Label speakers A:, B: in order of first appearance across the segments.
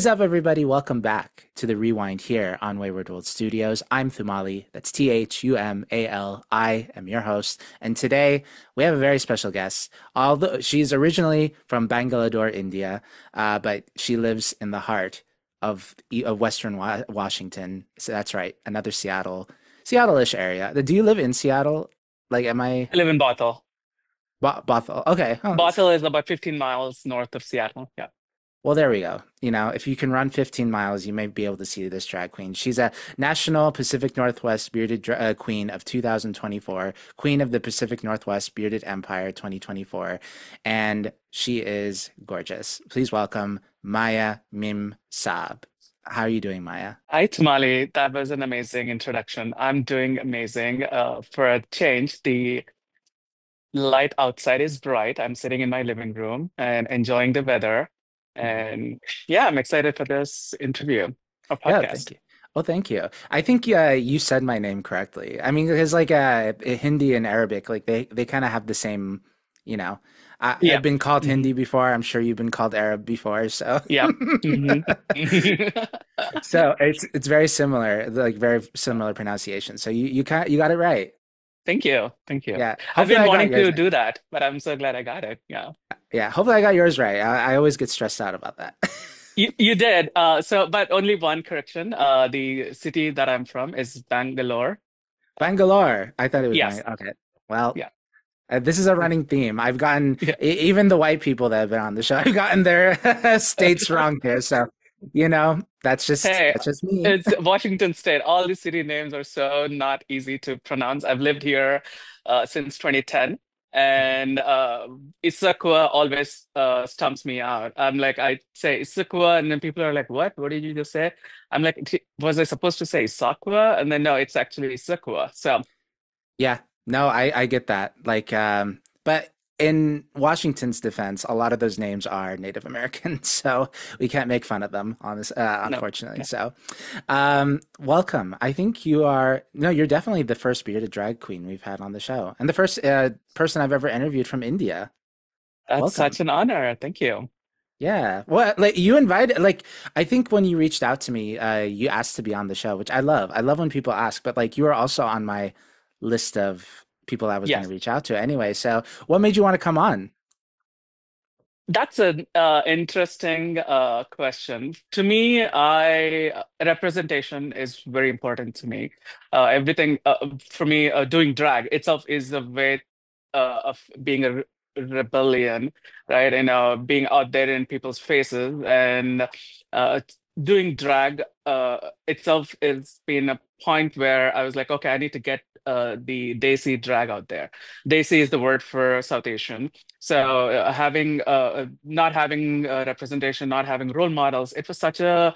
A: What is up, everybody? Welcome back to the Rewind here on Wayward World Studios. I'm Thumali. That's Thumal. I am your host. And today we have a very special guest. Although she's originally from Bangalore, India, but she lives in the heart of Western Washington. So that's right, another Seattle-ish area. Do you live in Seattle? Like, am I
B: I live in Bothell.
A: Bothell? Okay. Oh,
B: Bothell is about 15 miles north of Seattle. Yeah.
A: well, there we go. If you can run 15 miles, you may be able to see this drag queen. She's a National Pacific Northwest Queen of 2024, Queen of the Pacific Northwest Bearded Empire 2024, and she is gorgeous. Please welcome Maya Mem Saab. How are you doing, Maya?
B: Hi, Tamale. That was an amazing introduction. I'm doing amazing. For a change, the light outside is bright. I'm sitting in my living room and enjoying the weather. And yeah, I'm excited for this interview or
A: Yeah, thank
B: podcast.
A: you. Oh, thank you. I think you said my name correctly. I mean, because like Hindi and Arabic, like they kind of have the same, you know. I've
B: Yeah.
A: been called
B: Hmm.
A: Hindi before. I'm sure you've been called Arab before. So,
B: Yeah. Hmm.
A: so it's very similar, like very similar pronunciation. So you got it right.
B: Thank you. Thank you.
A: Yeah.
B: I've
A: Hopefully
B: been
A: I got
B: wanting
A: yours
B: to
A: right.
B: do that, but I'm so glad I got it. Yeah.
A: Yeah. Hopefully I got yours right. I always get stressed out about that.
B: You did. But only one correction. The city that I'm from is Bangalore.
A: Bangalore. I thought it was
B: Yes.
A: Bang. Okay. Well.
B: Yeah.
A: This is a running theme. I've gotten
B: Yeah.
A: even the white people that have been on the show. I've gotten their states wrong here. So,
B: Hey,
A: that's just me.
B: it's Washington State. All the city names are so not easy to pronounce. I've lived here since 2010, and Issaquah always stumps me out. I'm like, I say Issaquah, and then people are like, "What? What did you just say?" I'm like, Was I supposed to say Issaquah?" And then no, it's actually Issaquah. So
A: Yeah, no, I get that. Like, but in Washington's defense, a lot of those names are Native American, so we can't make fun of them on this,
B: no.
A: unfortunately. So, welcome. I think no, you're definitely the first bearded drag queen we've had on the show, and the first person I've ever interviewed from India.
B: That's
A: Welcome.
B: such an honor. Thank you.
A: Yeah. Well, like you invited, like I think when you reached out to me, you asked to be on the show, which I love. I love when people ask, but like you were also on my list of people I was going to
B: Yes,
A: reach out to anyway. So, what made you want to come on?
B: that's an interesting question. To me, I representation is very important to me. Everything for me, doing drag itself is a way of being a rebellion, right? And being out there in people's faces and uh, doing drag itself has been a point where I was like, okay, I need to get the Desi drag out there. Desi is the word for South Asian. So having not having representation, not having role models, it was such a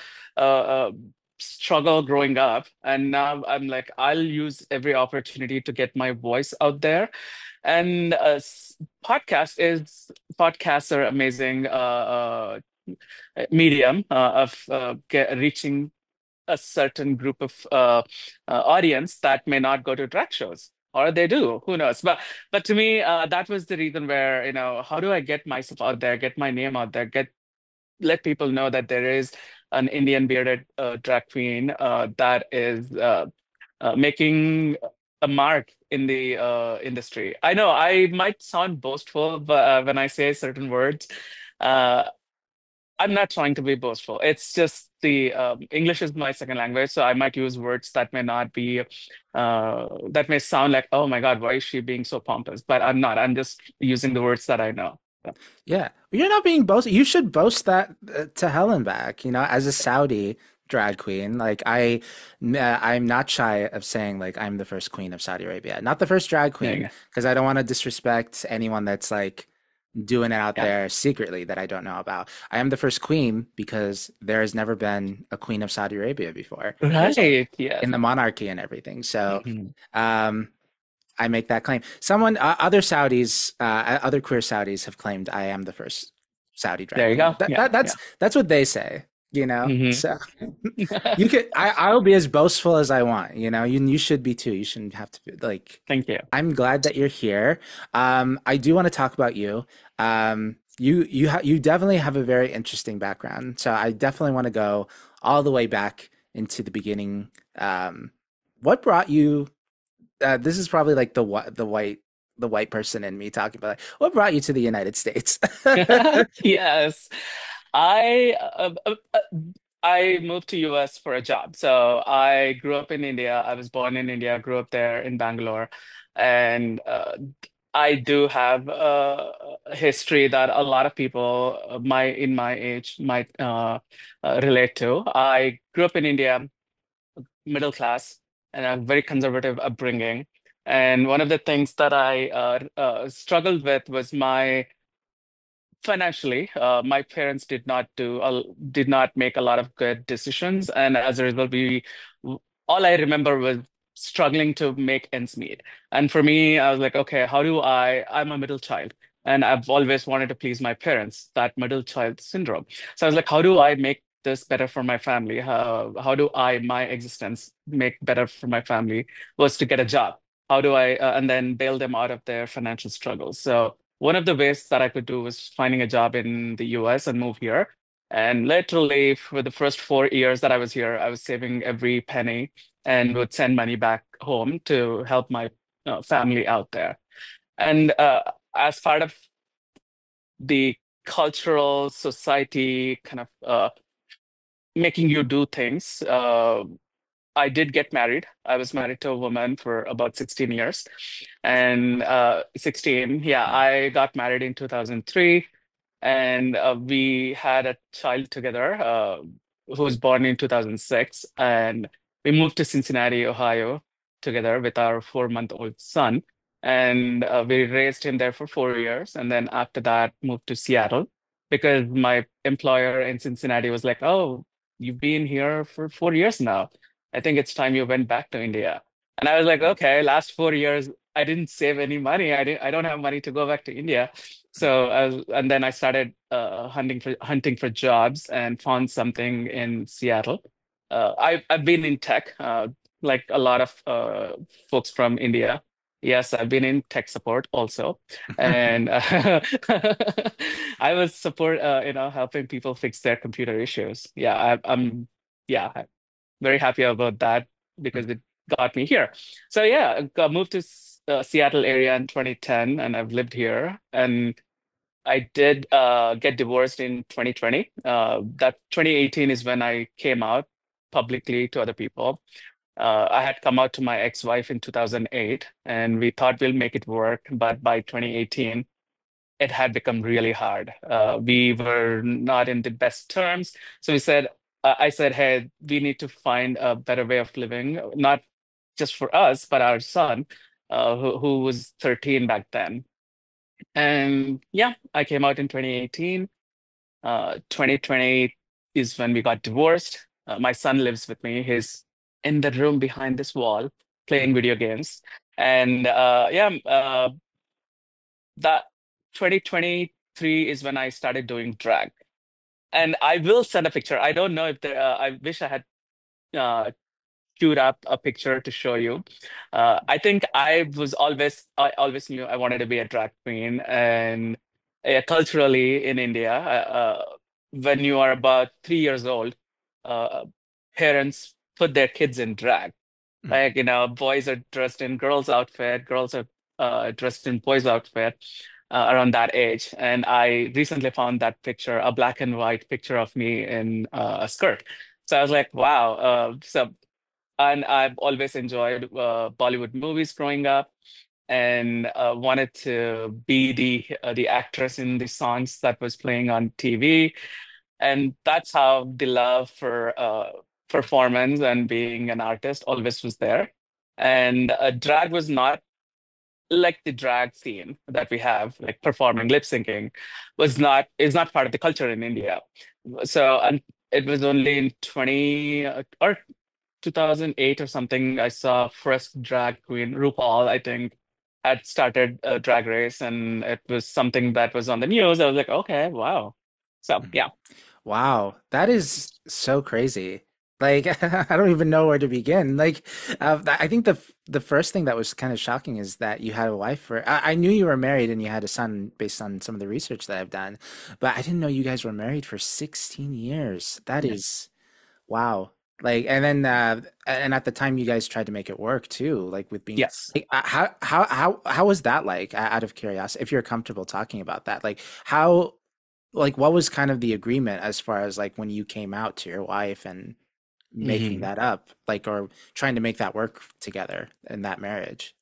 B: struggle growing up. And now I'm like, I'll use every opportunity to get my voice out there. And podcast is podcasts are amazing medium of reaching a certain group of audience that may not go to drag shows, or they do, who knows. But to me, that was the reason where, how do I get myself out there, get my name out there, get let people know that there is an Indian bearded drag queen that is making a mark in the industry. I know I might sound boastful, but when I say certain words, uh, I'm not trying to be boastful. It's just the English is my second language, so I might use words that may not be that may sound like, oh my God, why is she being so pompous? But I'm not. I'm just using the words that I know. So,
A: Yeah, you're not being boast. You should boast that to hell and back. As a Saudi drag queen, like I'm not shy of saying like I'm the first queen of Saudi Arabia, not the first drag
B: there you
A: queen,
B: go.
A: because I don't want to disrespect anyone that's like doing it out
B: Yeah.
A: there secretly that I don't know about. I am the first queen because there has never been a queen of Saudi Arabia before. There's
B: Right. Yes.
A: in the monarchy and everything. So,
B: Mhm.
A: um, I make that claim. Other queer Saudis have claimed I am the first Saudi drag
B: There you
A: queen.
B: go.
A: But
B: Yeah. Yeah.
A: that's what they say, you know.
B: Hmm.
A: So I'll be as boastful as I want, you know. You should be too. You shouldn't have to be like.
B: Thank you.
A: I'm glad that you're here. I do want to talk about you. Um, you definitely have a very interesting background. So I definitely want to go all the way back into the beginning. What brought you? This is probably like the white person in me talking about like, what brought you to the United States?
B: Yes. I I moved to US for a job. So I grew up in India. I was born in India, grew up there in Bangalore, and I do have a history that a lot of people my in my age might relate to. I grew up in India, middle class, and a very conservative upbringing. And one of the things that I struggled with was my financially, my parents did not make a lot of good decisions, and as a result, we all I remember was struggling to make ends meet. And for me, I was like, okay, how do I'm a middle child, and I've always wanted to please my parents, that middle child syndrome. So I was like, how do I make this better for my family? How do my existence make better for my family? Was to get a job. How do I and then bail them out of their financial struggles? So one of the ways that I could do was finding a job in the US and move here. And literally, for the first 4 years that I was here, I was saving every penny and would send money back home to help my family out there. And as part of the cultural society kind of making you do things, I did get married. I was married to a woman for about 16 years. And 16, yeah,
A: Wow.
B: I got married in 2003, and we had a child together who was born in 2006. And we moved to Cincinnati, Ohio together with our 4-month-old son. And we raised him there for 4 years. And then after that, moved to Seattle because my employer in Cincinnati was like, oh, you've been here for 4 years now. I think it's time you went back to India. And I was like, okay, last 4 years, I didn't save any money. I don't have money to go back to India. So and then I started hunting for jobs and found something in Seattle. I've been in tech, like a lot of folks from India. Yes, I've been in tech support also, and I was helping people fix their computer issues. Yeah, yeah, very happy about that because it got me here. So yeah, I moved to Seattle area in 2010, and I've lived here. And I did get divorced in 2020. That 2018 is when I came out publicly to other people. I had come out to my ex-wife in 2008, and we thought we'll make it work. But by 2018, it had become really hard. We were not in the best terms. So I said, hey, we need to find a better way of living, not just for us, but our son, who was 13 back then. And yeah, I came out in 2018. 2020 is when we got divorced. My son lives with me. He's in the room behind this wall playing video games. And that 2023 is when I started doing drag. And I will send a picture. I don't know if I wish I had uh, queued up a picture to show you. I think I always knew I wanted to be a drag queen. And culturally in India, when you are about 3 years old, uh, parents put their kids in drag. Like, boys are dressed in girls' outfit, girls are dressed in boys' outfit around that age. And I recently found that picture, a black and white picture of me in a skirt. So I was like, wow. And I've always enjoyed Bollywood movies growing up, and wanted to be the actress in the songs that was playing on TV. And that's how the love for performance and being an artist always was there. And drag was not like the drag scene that we have, like performing, lip syncing, was not is not part of the culture in India. So and it was only in 20 or 2008 or something, I saw first drag queen RuPaul, I think, had started a drag race, and it was something that was on the news. I was like, okay, wow. So yeah.
A: Wow, that is so crazy. Like I don't even know where to begin. Like I think the first thing that was kind of shocking is that you had a wife for I knew you were married and you had a son based on some of the research that I've done, but I didn't know you guys were married for 16 years. That
B: Yeah.
A: is wow. Like and at the time you guys tried to make it work too, like with being
B: Yes.
A: like, how was that like out of curiosity if you're comfortable talking about that? Like how like what was kind of the agreement as far as like when you came out to your wife and making
B: Mhm.
A: that up, like, or trying to make that work together in that marriage.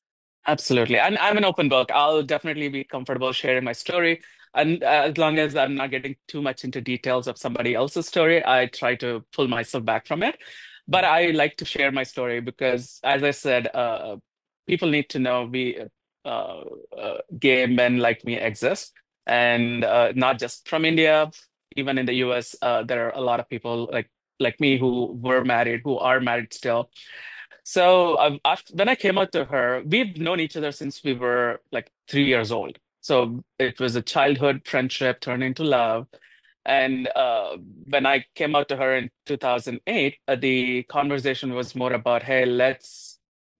B: Absolutely. And I'm an open book. I'll definitely be comfortable sharing my story. And as long as I'm not getting too much into details of somebody else's story, I try to pull myself back from it. But I like to share my story because, as I said, people need to know gay men like me exist. And not just from India, even in the US, there are a lot of people like me who were married, who are married still. So when I came out to her, we've known each other since we were like 3 years old. So it was a childhood friendship turned into love. And when I came out to her in 2008, the conversation was more about, hey,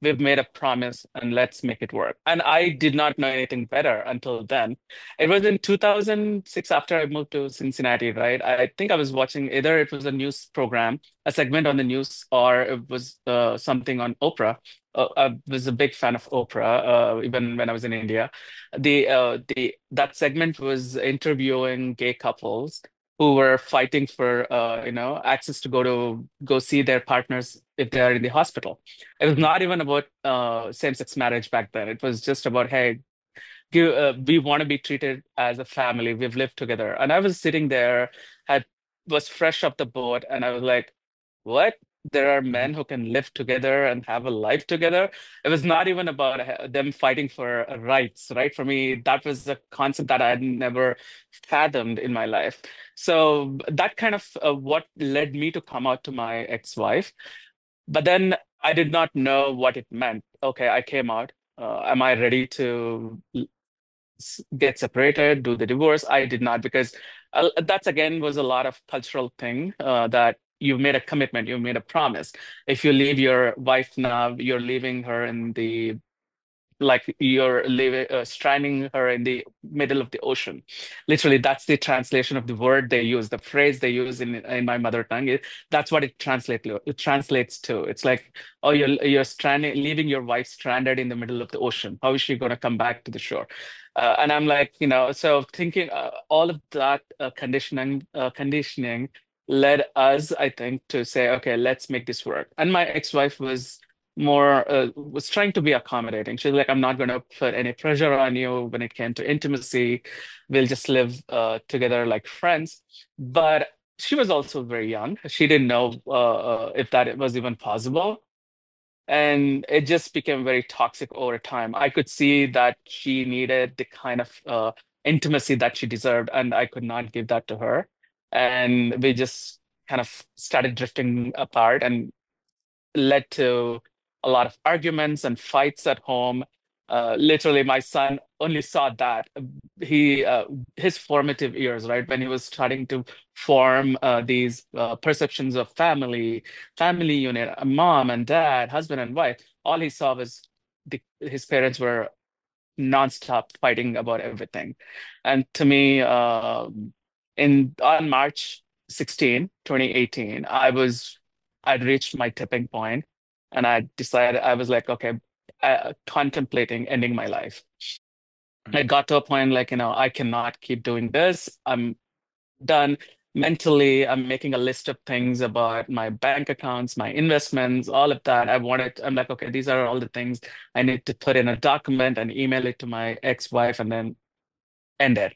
B: we've made a promise and let's make it work. And I did not know anything better until then. It was in 2006 after I moved to Cincinnati, right? I think I was watching either it was a news program, a segment on the news, or it was something on Oprah. I was a big fan of Oprah, even when I was in India. The that segment was interviewing gay couples who were fighting for access to go see their partners if they are in the hospital. It was not even about same-sex marriage back then. It was just about, hey, we want to be treated as a family. We've lived together. And I was sitting there, had was fresh off the boat, and I was like, what? There are
A: Mhm.
B: men who can live together and have a life together. It was not even about them fighting for rights, right? For me, that was a concept that I had never fathomed in my life. So that kind of what led me to come out to my ex-wife. But then I did not know what it meant. Okay, I came out. Am I ready to get separated, do the divorce? I did not because that's again was a lot of cultural thing that you made a commitment, you made a promise. If you leave your wife now, you're leaving her in the like you're leaving stranding her in the middle of the ocean. Literally, that's the translation of the word they use, the phrase they use in my mother tongue. That's what it translates to. It's like, oh, you're stranded, leaving your wife stranded in the middle of the ocean. How is she going to come back to the shore? And I'm like, so thinking all of that conditioning led us, I think, to say, okay, let's make this work. And my ex-wife was trying to be accommodating. She's like, I'm not going to put any pressure on you when it came to intimacy. We'll just live together like friends. But she was also very young. She didn't know if that was even possible. And it just became very toxic over time. I could see that she needed the kind of intimacy that she deserved, and I could not give that to her. And we just kind of started drifting apart. And led to a lot of arguments and fights at home. Literally, my son only saw that. His formative years, right, when he was starting to form these perceptions of family unit, a mom and dad, husband and wife. All he saw was his parents were nonstop fighting about everything. And to me, in on March 16, 2018, I'd reached my tipping point, and I decided I was like, okay, contemplating ending my life. I got to a point like, I cannot keep doing this. I'm done. Mentally, I'm making a list of things about my bank accounts, my investments, all of that. I'm like, okay, these are all the things I need to put in a document and email it to my ex-wife and then end it.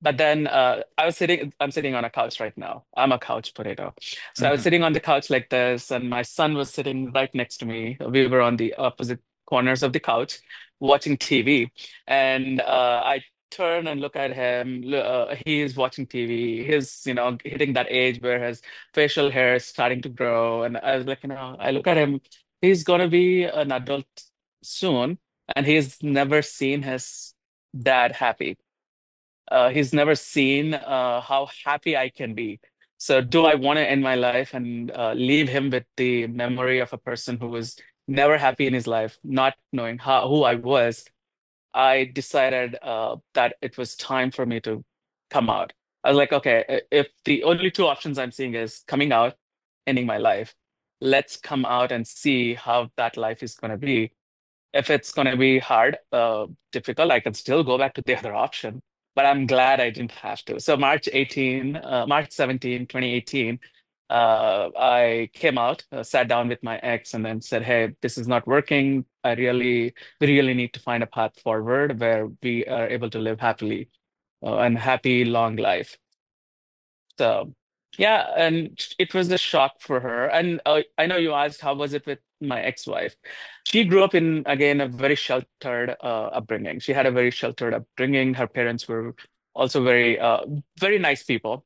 B: But then I'm sitting on a couch right now. I'm a couch potato. So I was
A: Mhm.
B: sitting on the couch like this, and my son was sitting right next to me. We were on the opposite corners of the couch watching TV. And I turn and look at him. He is watching TV. He's, hitting that age where his facial hair is starting to grow. And I was like, I look at him. He's going to be an adult soon, and he's never seen his dad happy. He's never seen how happy I can be. So, do I want to end my life and leave him with the memory of a person who was never happy in his life, not knowing who I was? I decided that it was time for me to come out. I was like, okay, if the only two options I'm seeing is coming out, ending my life, let's come out and see how that life is going to be. If it's going to be hard, difficult, I can still go back to the other option. But I'm glad I didn't have to. So March 17, 2018, I came out, sat down with my ex, and then said, "Hey, this is not working. We really need to find a path forward where we are able to live happily, and happy, long life." So, yeah, and it was a shock for her. And I know you asked how was it with my ex-wife. She grew up in, again, a very sheltered upbringing. She had a very sheltered upbringing. Her parents were also very nice people.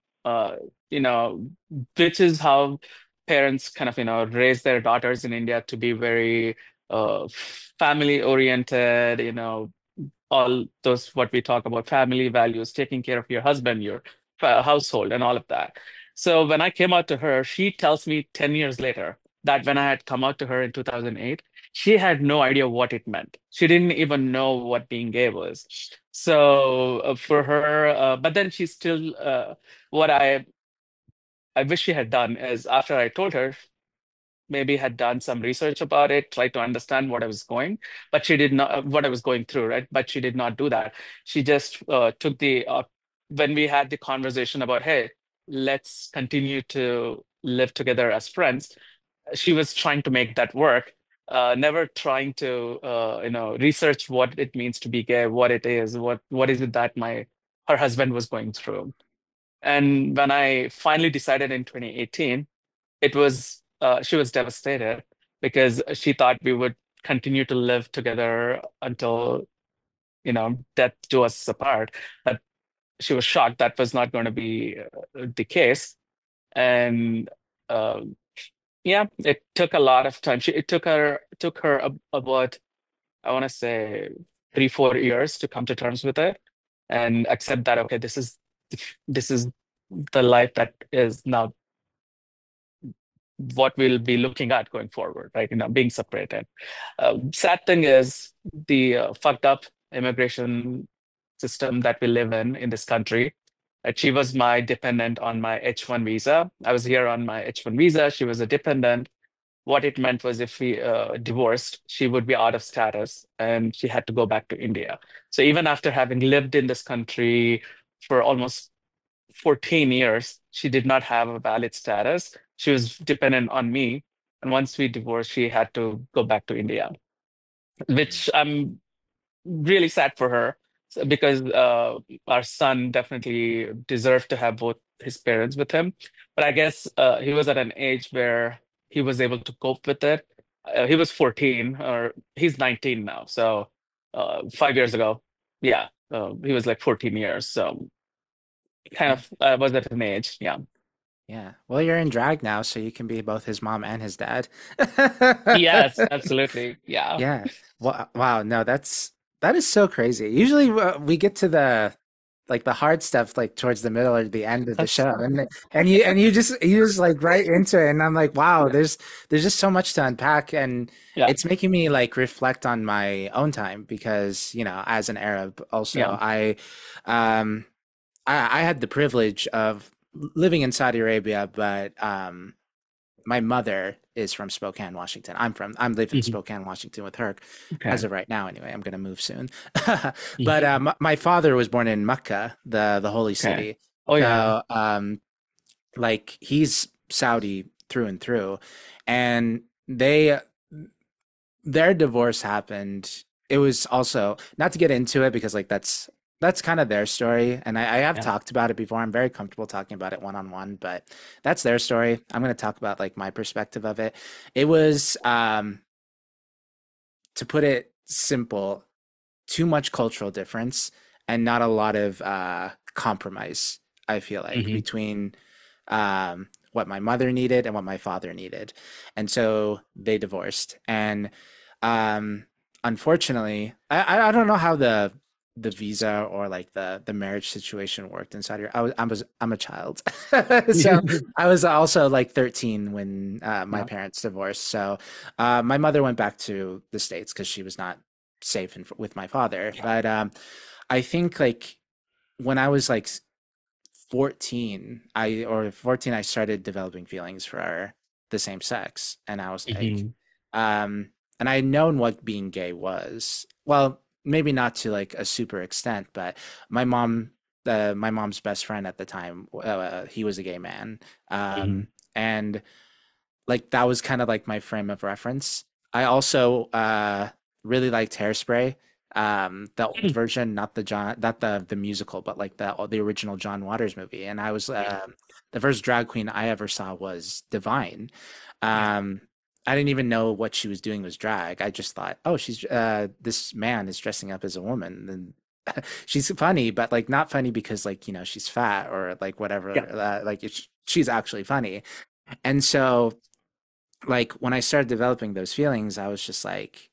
B: You know, which is how parents kind of, raise their daughters in India to be very family oriented, all those what we talk about family values, taking care of your husband, your household, and all of that. So when I came out to her, she tells me 10 years later that when I had come out to her in 2008, she had no idea what it meant. She didn't even know what being gay was. So for her, but then she still, what I wish she had done is after I told her, maybe had done some research about it, tried to understand what I was going, but she did not, what I was going through, right? But she did not do that. She just took when we had the conversation about, hey, let's continue to live together as friends. She was trying to make that work, never trying to, research what it means to be gay, what it is, what is it that her husband was going through. And when I finally decided in 2018, she was devastated because she thought we would continue to live together until death do us apart. But she was shocked that was not going to be the case. And uh, yeah, it took a lot of time. It took her about, I want to say, 3-4 years to come to terms with it and accept that, okay, this is the life that is now what we'll be looking at going forward, right? Being separated. Sad thing is the fucked up immigration system that we live in this country. She was my dependent on my H1 visa. I was here on my H1 visa. She was a dependent. What it meant was if we divorced, she would be out of status and she had to go back to India. So even after having lived in this country for almost 14 years, she did not have a valid status. She was dependent on me. And once we divorced, she had to go back to India,
A: Mm.
B: which I'm really sad for her because our son definitely deserved to have both his parents with him. But I guess he was at an age where he was able to cope with it. He was 14, or he's 19 now. So 5 years ago, yeah, he was like 14 years. So kind
A: Yeah.
B: of was at an age, yeah.
A: Yeah. Well, you're in drag now, so you can be both his mom and his dad.
B: Yes, absolutely. Yeah.
A: Yeah. Wow. No, that is so crazy. Usually we get to the hard stuff like towards the middle or the end of the show, and you just like right into it, and I'm like, wow, there's just so much to unpack, and
B: Yeah.
A: it's making me like reflect on my own time because as an Arab, also
B: Yeah.
A: um I had the privilege of living in Saudi Arabia, but my mother is from Spokane, Washington. I'm living in
B: Hmm.
A: Spokane, Washington with her as
B: Okay.
A: of right now. Anyway, I'm gonna move soon. But
B: Mhm.
A: my father was born in Mecca, the holy
B: Okay.
A: city.
B: Oh yeah.
A: So like he's Saudi through and through, and their divorce happened. It was also not to get into it because like that's kind of their story, and I have
B: Yeah.
A: talked about it before. I'm very comfortable talking about it one on one, but that's their story. I'm going to talk about like my perspective of it. It was, to put it simple, too much cultural difference and not a lot of compromise. I feel like
B: Hmm.
A: between what my mother needed and what my father needed, and so they divorced. And um, unfortunately, I don't know how the the visa or like the marriage situation worked in Saudi Arabia. I'm a child. So I was also like 13 when my
B: Yeah.
A: parents divorced. So my mother went back to the States because she was not safe with my father.
B: Yeah.
A: But I think like when I was like 14 I started developing feelings for the same sex, and I was like
B: Hmm.
A: and I had known what being gay was. Well, maybe not to like a super extent, but my mom my mom's best friend at the time, he was a gay man.
B: Hmm.
A: And like that was kind of like my frame of reference. I also really liked Hairspray, the old version, not the not the musical, but like the original John Waters movie. And I was
B: Yeah.
A: the first drag queen I ever saw was Divine.
B: Yeah.
A: Um, I didn't even know what she was doing was drag. I just thought, oh, she's this man is dressing up as a woman, and she's funny, but like not funny because like she's fat or like
B: Yeah.
A: whatever. Like she's actually funny. And so like when I started developing those feelings, I was just like,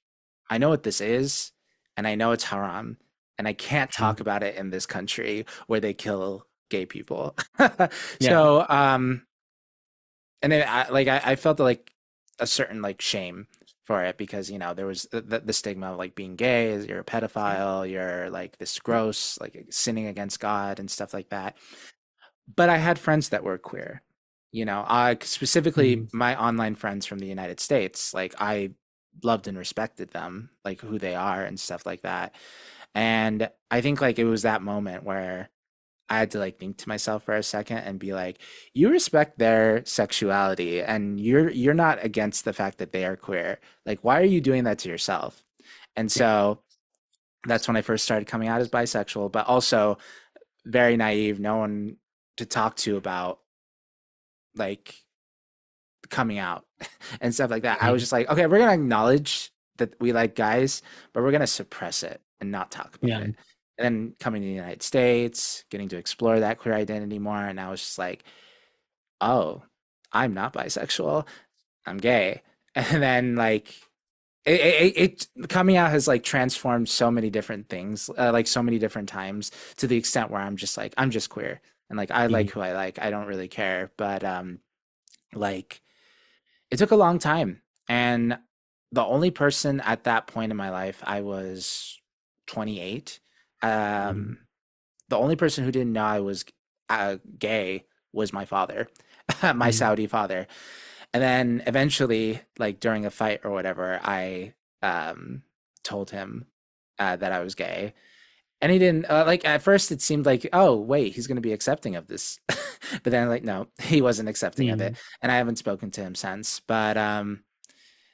A: I know what this is, and I know it's haram, and I can't talk
B: Mhm.
A: about it in this country where they kill gay people.
B: Yeah.
A: So, and then I felt like a certain like shame for it because there was the stigma of like being gay is you're a pedophile, you're like this gross, like sinning against God and stuff like that. But I had friends that were queer. I specifically
B: Mhm.
A: my online friends from the United States, like I loved and respected them, like who they are and stuff like that. And I think like it was that moment where I had to like think to myself for a second and be like, you respect their sexuality and you're not against the fact that they are queer. Like, why are you doing that to yourself? And
B: Yeah.
A: so that's when I first started coming out as bisexual, but also very naive, no one to talk to about like coming out and stuff like that. I was
B: Mhm.
A: just like, okay, we're gonna acknowledge that we like guys, but we're gonna suppress it and not talk about
B: Yeah.
A: it. And then coming to the United States, getting to explore that queer identity more, and I was just like, oh, I'm not bisexual, I'm gay. And then like coming out has like transformed so many different things, like so many different times to the extent where I'm just like, I'm just queer. And like I like
B: Mhm.
A: who I like. I don't really care. But like it took a long time. And the only person at that point in my life, I was 28.
B: Mhm.
A: Um, the only person who didn't know I was gay was my father, my
B: Mhm.
A: Saudi father. And then eventually, like during a fight or whatever, I told him that I was gay. And he didn't like at first it seemed like, oh, wait, he's going to be accepting of this. But then like no, he wasn't accepting of it.
B: Mhm.
A: And I haven't spoken to him since. But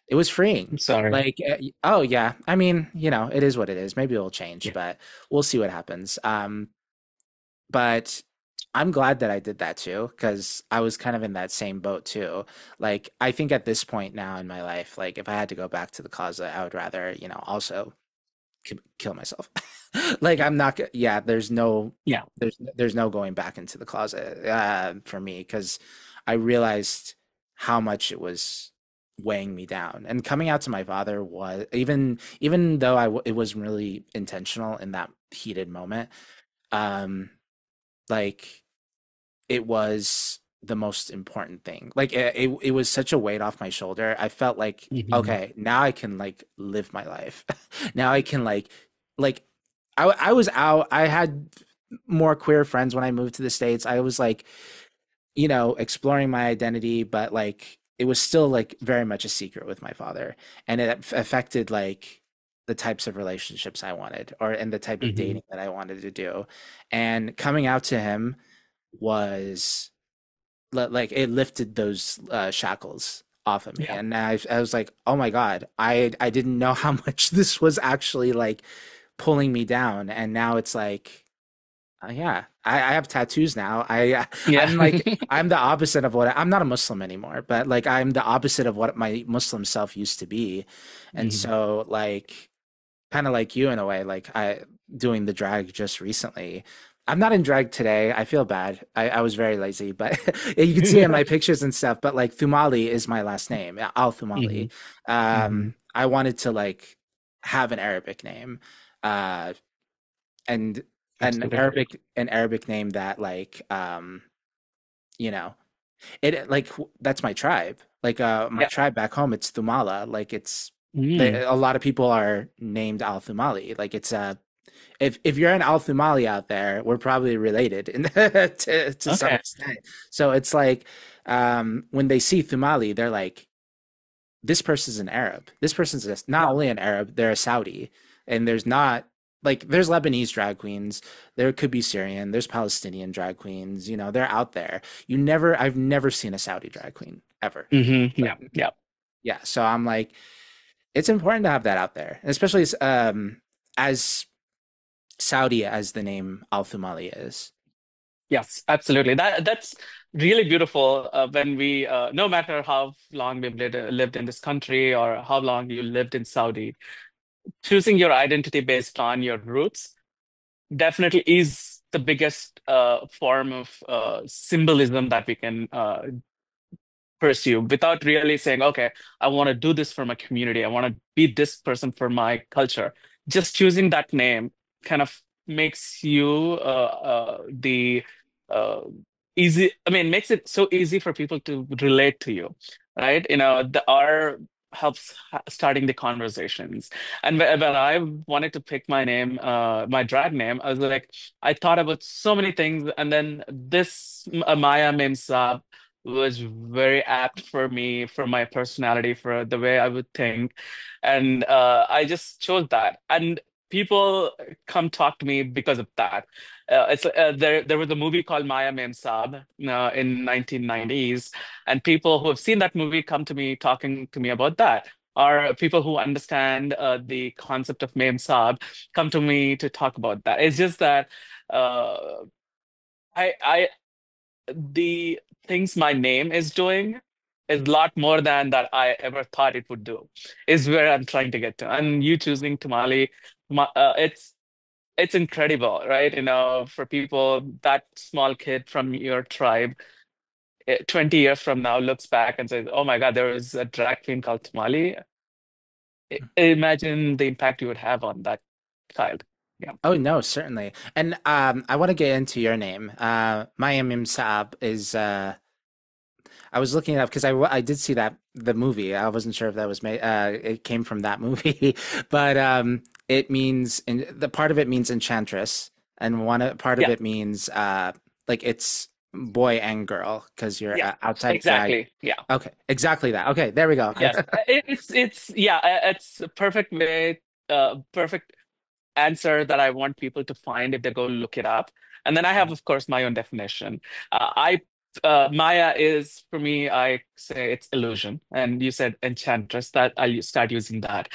A: it was freeing.
B: I'm sorry.
A: Like oh yeah, I mean, it is what it is. Maybe it'll change,
B: Yeah.
A: but we'll see what happens. But I'm glad that I did that too, because I was kind of in that same boat too. Like, I think at this point now in my life, like, if I had to go back to the closet, I would rather, also kill myself. Like, I'm not, yeah,
B: Yeah.
A: there's no going back into the closet for me, because I realized how much it was weighing me down. And coming out to my father was, even though it wasn't really intentional in that heated moment, um, like it was the most important thing. Like it was such a weight off my shoulder. I felt like,
B: Mhm.
A: okay, now I can like live my life. Now I can like I was out. I had more queer friends when I moved to the States. I was like, exploring my identity, but like it was still like very much a secret with my father. And it affected like the types of relationships I wanted and the type of
B: Mhm.
A: dating that I wanted to do. And coming out to him was like it lifted those shackles off of me,
B: Yeah.
A: and I was like, oh my god, I didn't know how much this was actually like pulling me down. And now it's like yeah, I have tattoos now.
B: Yeah.
A: I'm like I'm the opposite of I'm not a Muslim anymore, but like I'm the opposite of what my Muslim self used to be. And
B: Mhm.
A: so like kind of like you in a way, like I doing the drag just recently. I'm not in drag today. I feel bad. I was very lazy, but you can see it in my pictures and stuff. But like Thumali is my last name, Al Thumali.
B: Mhm. Mhm.
A: I wanted to like have an Arabic name. Uh, and
B: Absolutely.
A: An Arabic name that like you know it like that's my tribe. Like my
B: Yeah.
A: tribe back home, it's Thumala. Like it's
B: Mm.
A: a lot of people are named Al Thumali. Like it's if you're an Al Thumali out there, we're probably related to some
B: Okay.
A: extent. So it's like when they see Thumali, they're like, this person's an Arab. This person's not
B: Yeah.
A: only an Arab, they're a Saudi. And there's not like there's Lebanese drag queens, there could be Syrian, there's Palestinian drag queens, they're out there. I've never seen a Saudi drag queen ever.
B: Yeah. Yeah.
A: Yeah, so I'm like, it's important to have that out there, especially as Saudi as the name Al Thumali is.
B: Yes, absolutely. That's really beautiful when we, no matter how long we've lived in this country or how long you lived in Saudi, choosing your identity based on your roots definitely is the biggest form of symbolism that we can pursue without really saying, okay, I want to do this for my community. I want to be this person for my culture. Just choosing that name kind of makes you the uh, easy, I mean, makes it so easy for people to relate to you, right? The R helps starting the conversations. And when I wanted to pick my name, my drag name, I was like, I thought about so many things. And then this Maya Mem Saab was very apt for me, for my personality, for the way I would think. And I just chose that. And people come talk to me because of that. There was a movie called Maya Mem Saab in 1990s, and people who have seen that movie come to me talking to me about that. Or people who understand the concept of Mem Saab come to me to talk about that. It's just that uh, I the things my name is doing is a lot more than that I ever thought it would do, is where I'm trying to get to. And you choosing Tamale, it's incredible, right? For people, that small kid from your tribe, 20 years from now looks back and says, "Oh my God, there was a drag queen called Tamale." Imagine the impact you would have on that child. Yeah.
A: Oh no, certainly. And I want to get into your name. Mem Saab is I was looking it up because I did see that the movie. I wasn't sure if that was made. It came from that movie, but it means the part of it means enchantress, and part of
B: Yeah.
A: it means like it's boy and girl because you're
B: Yeah.
A: outside drag.
B: Exactly. Yeah.
A: Okay, exactly that. Okay, there we go.
B: Yes, it's yeah, it's a perfect way, perfect answer that I want people to find if they go look it up. And then I have, of course, my own definition. I Maya is for me, I say it's illusion, and you said enchantress. That I'll start using that.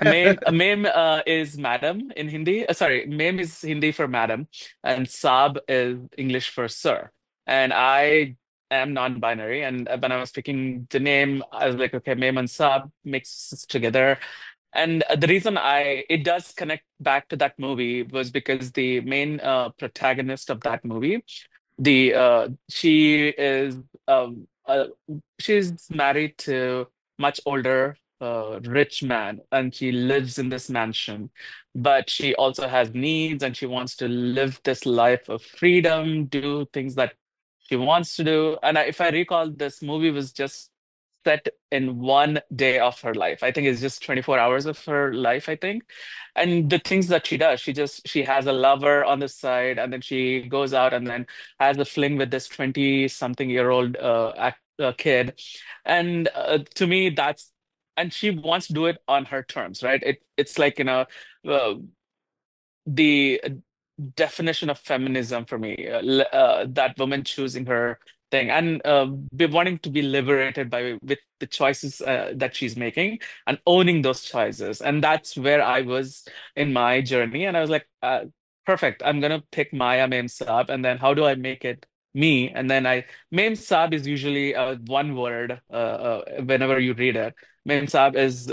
B: Mem is madam in Hindi. Sorry, Mem is Hindi for madam, and Saab is English for sir. And I am non-binary, and when I was picking the name, I was like, okay, Mem and Saab mixes together. And the reason it does connect back to that movie was because the main protagonist of that movie, the um, uh, she's married to much older rich man, and she lives in this mansion, but she also has needs, and she wants to live this life of freedom, do things that she wants to do. And if I recall, this movie was just set in one day of her life. I think it's just 24 hours of her life, I think. And the things that she does, she has a lover on the side, and then she goes out and then has a fling with this 20 something year old kid. And to me, and she wants to do it on her terms, right? It's like, uh, the definition of feminism for me, that woman choosing her thing and be wanting to be liberated by with the choices that she's making and owning those choices. And that's where I was in my journey. And I was like, perfect. I'm gonna pick Maya Mem Saab, and then how do I make it me? And then Mem Saab is usually one word whenever you read it. Mem Saab is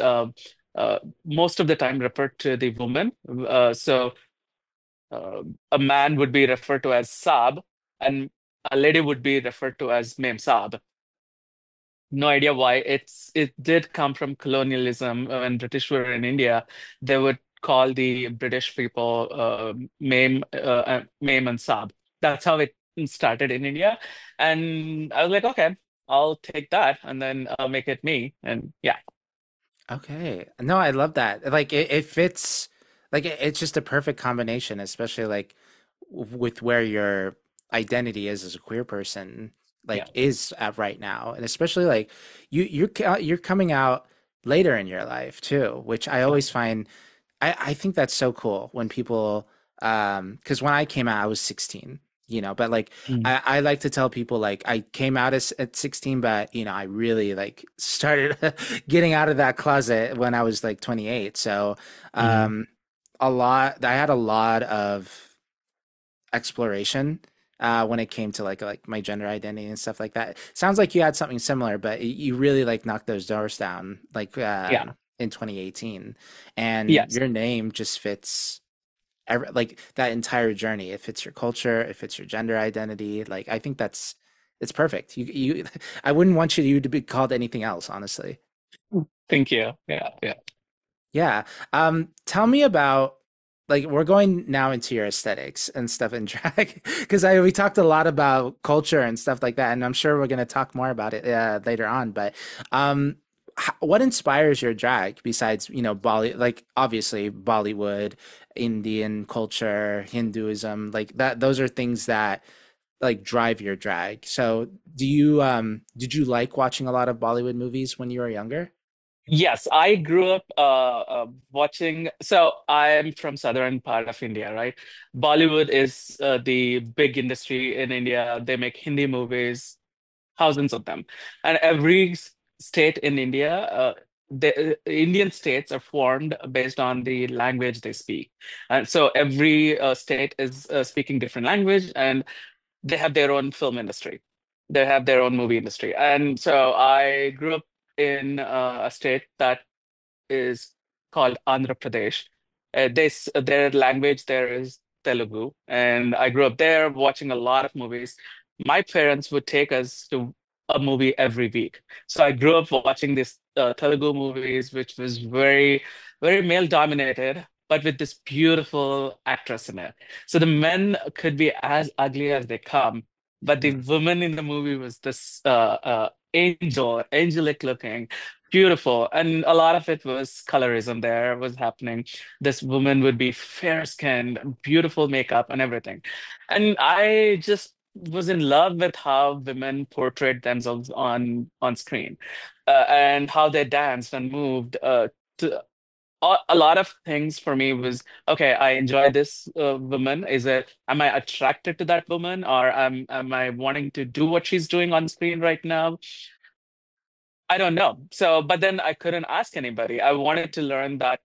B: most of the time referred to the woman. So a man would be referred to as Saab, and a lady would be referred to as Mem Saab. No idea why. It did come from colonialism. When British were in India, they would call the British people Mem and Saab. That's how it started in India. And I was like, okay, I'll take that and then make it me. And yeah,
A: Okay. No, I love that. Like it fits like it's just a perfect combination, especially like with where your identity is as a queer person
B: yeah,
A: like is at right now. And especially like you're coming out later in your life too, which I
B: yeah.
A: always find I think that's so cool when people because when I came out I was 16, you know, but like
B: Mm,
A: I like to tell people like I came out as at 16, but you know, I really like started getting out of that closet when I was like 28. So
B: mm.
A: um I had a lot of exploration when it came to like my gender identity and stuff like that. Sounds like you had something similar, but you really like knocked those doors down like
B: Yeah.
A: in 2018, and
B: Yes.
A: your name just fits like that entire journey. It fits your culture, it fits your gender identity. Like I think that's it's perfect. You I wouldn't want you to be called anything else, honestly.
B: Thank you. Yeah, yeah.
A: Yeah. Tell me about like we're going now into your aesthetics and stuff in drag because I we talked a lot about culture and stuff like that, and I'm sure we're gonna talk more about it later on. But um, what inspires your drag besides you know like obviously Bollywood, Indian culture, Hinduism, like that? Those are things that like drive your drag. So do you did you like watching a lot of Bollywood movies when you were younger?
B: Yes, I grew up watching. So I'm from southern part of India, right? Bollywood is the big industry in India. They make Hindi movies, thousands of them, and every state in India, the Indian states are formed based on the language they speak, and so every state is speaking different language, and they have their own film industry. They have their own movie industry, and so I grew up in a state that is called Andhra Pradesh. Their language there is Telugu, and I grew up there watching a lot of movies. My parents would take us to a movie every week, so I grew up watching these Telugu movies, which was very male dominated, but with this beautiful actress in it. So the men could be as ugly as they come, but the woman in the movie was this angelic looking, beautiful. And a lot of it was colorism there was happening. This woman would be fair skinned, beautiful makeup and everything. And I just was in love with how women portrayed themselves on screen, and how they danced and moved. To, a lot of things for me was okay. I enjoy this woman. Am I attracted to that woman, or am I wanting to do what she's doing on screen right now? I don't know. So, but then I couldn't ask anybody. I wanted to learn that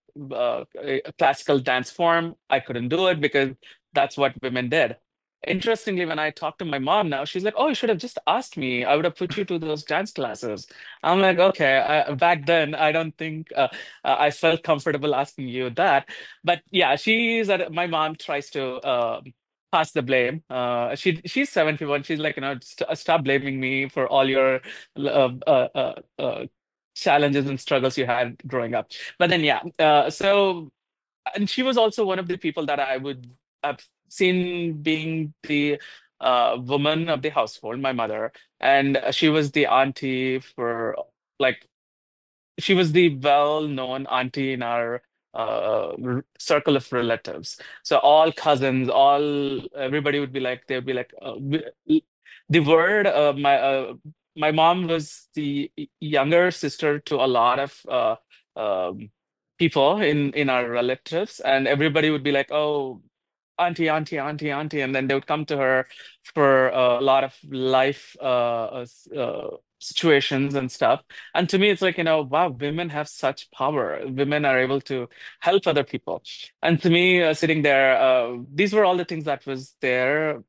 B: classical dance form. I couldn't do it because that's what women did. Interestingly, when I talk to my mom now, she's like, "Oh, you should have just asked me. I would have put you to those dance classes." I'm like, "Okay." Back then, I don't think I felt comfortable asking you that. But yeah, my mom tries to pass the blame. She's 71. She's like, stop blaming me for all your uh, uh, uh, uh, challenges and struggles you had growing up. But then, yeah, and she was also one of the people that I would have seen being the woman of the household, my mother, and she was the auntie for like she was the well-known auntie in our circle of relatives. So all cousins, all everybody would be like, they would be like, the word. My mom was the younger sister to a lot of um, people in our relatives, and everybody would be like, oh, auntie, auntie, auntie, auntie, and then they would come to her for a lot of life situations and stuff. And to me, it's like, wow, women have such power. Women are able to help other people. And to me, sitting there, these were all the things that was there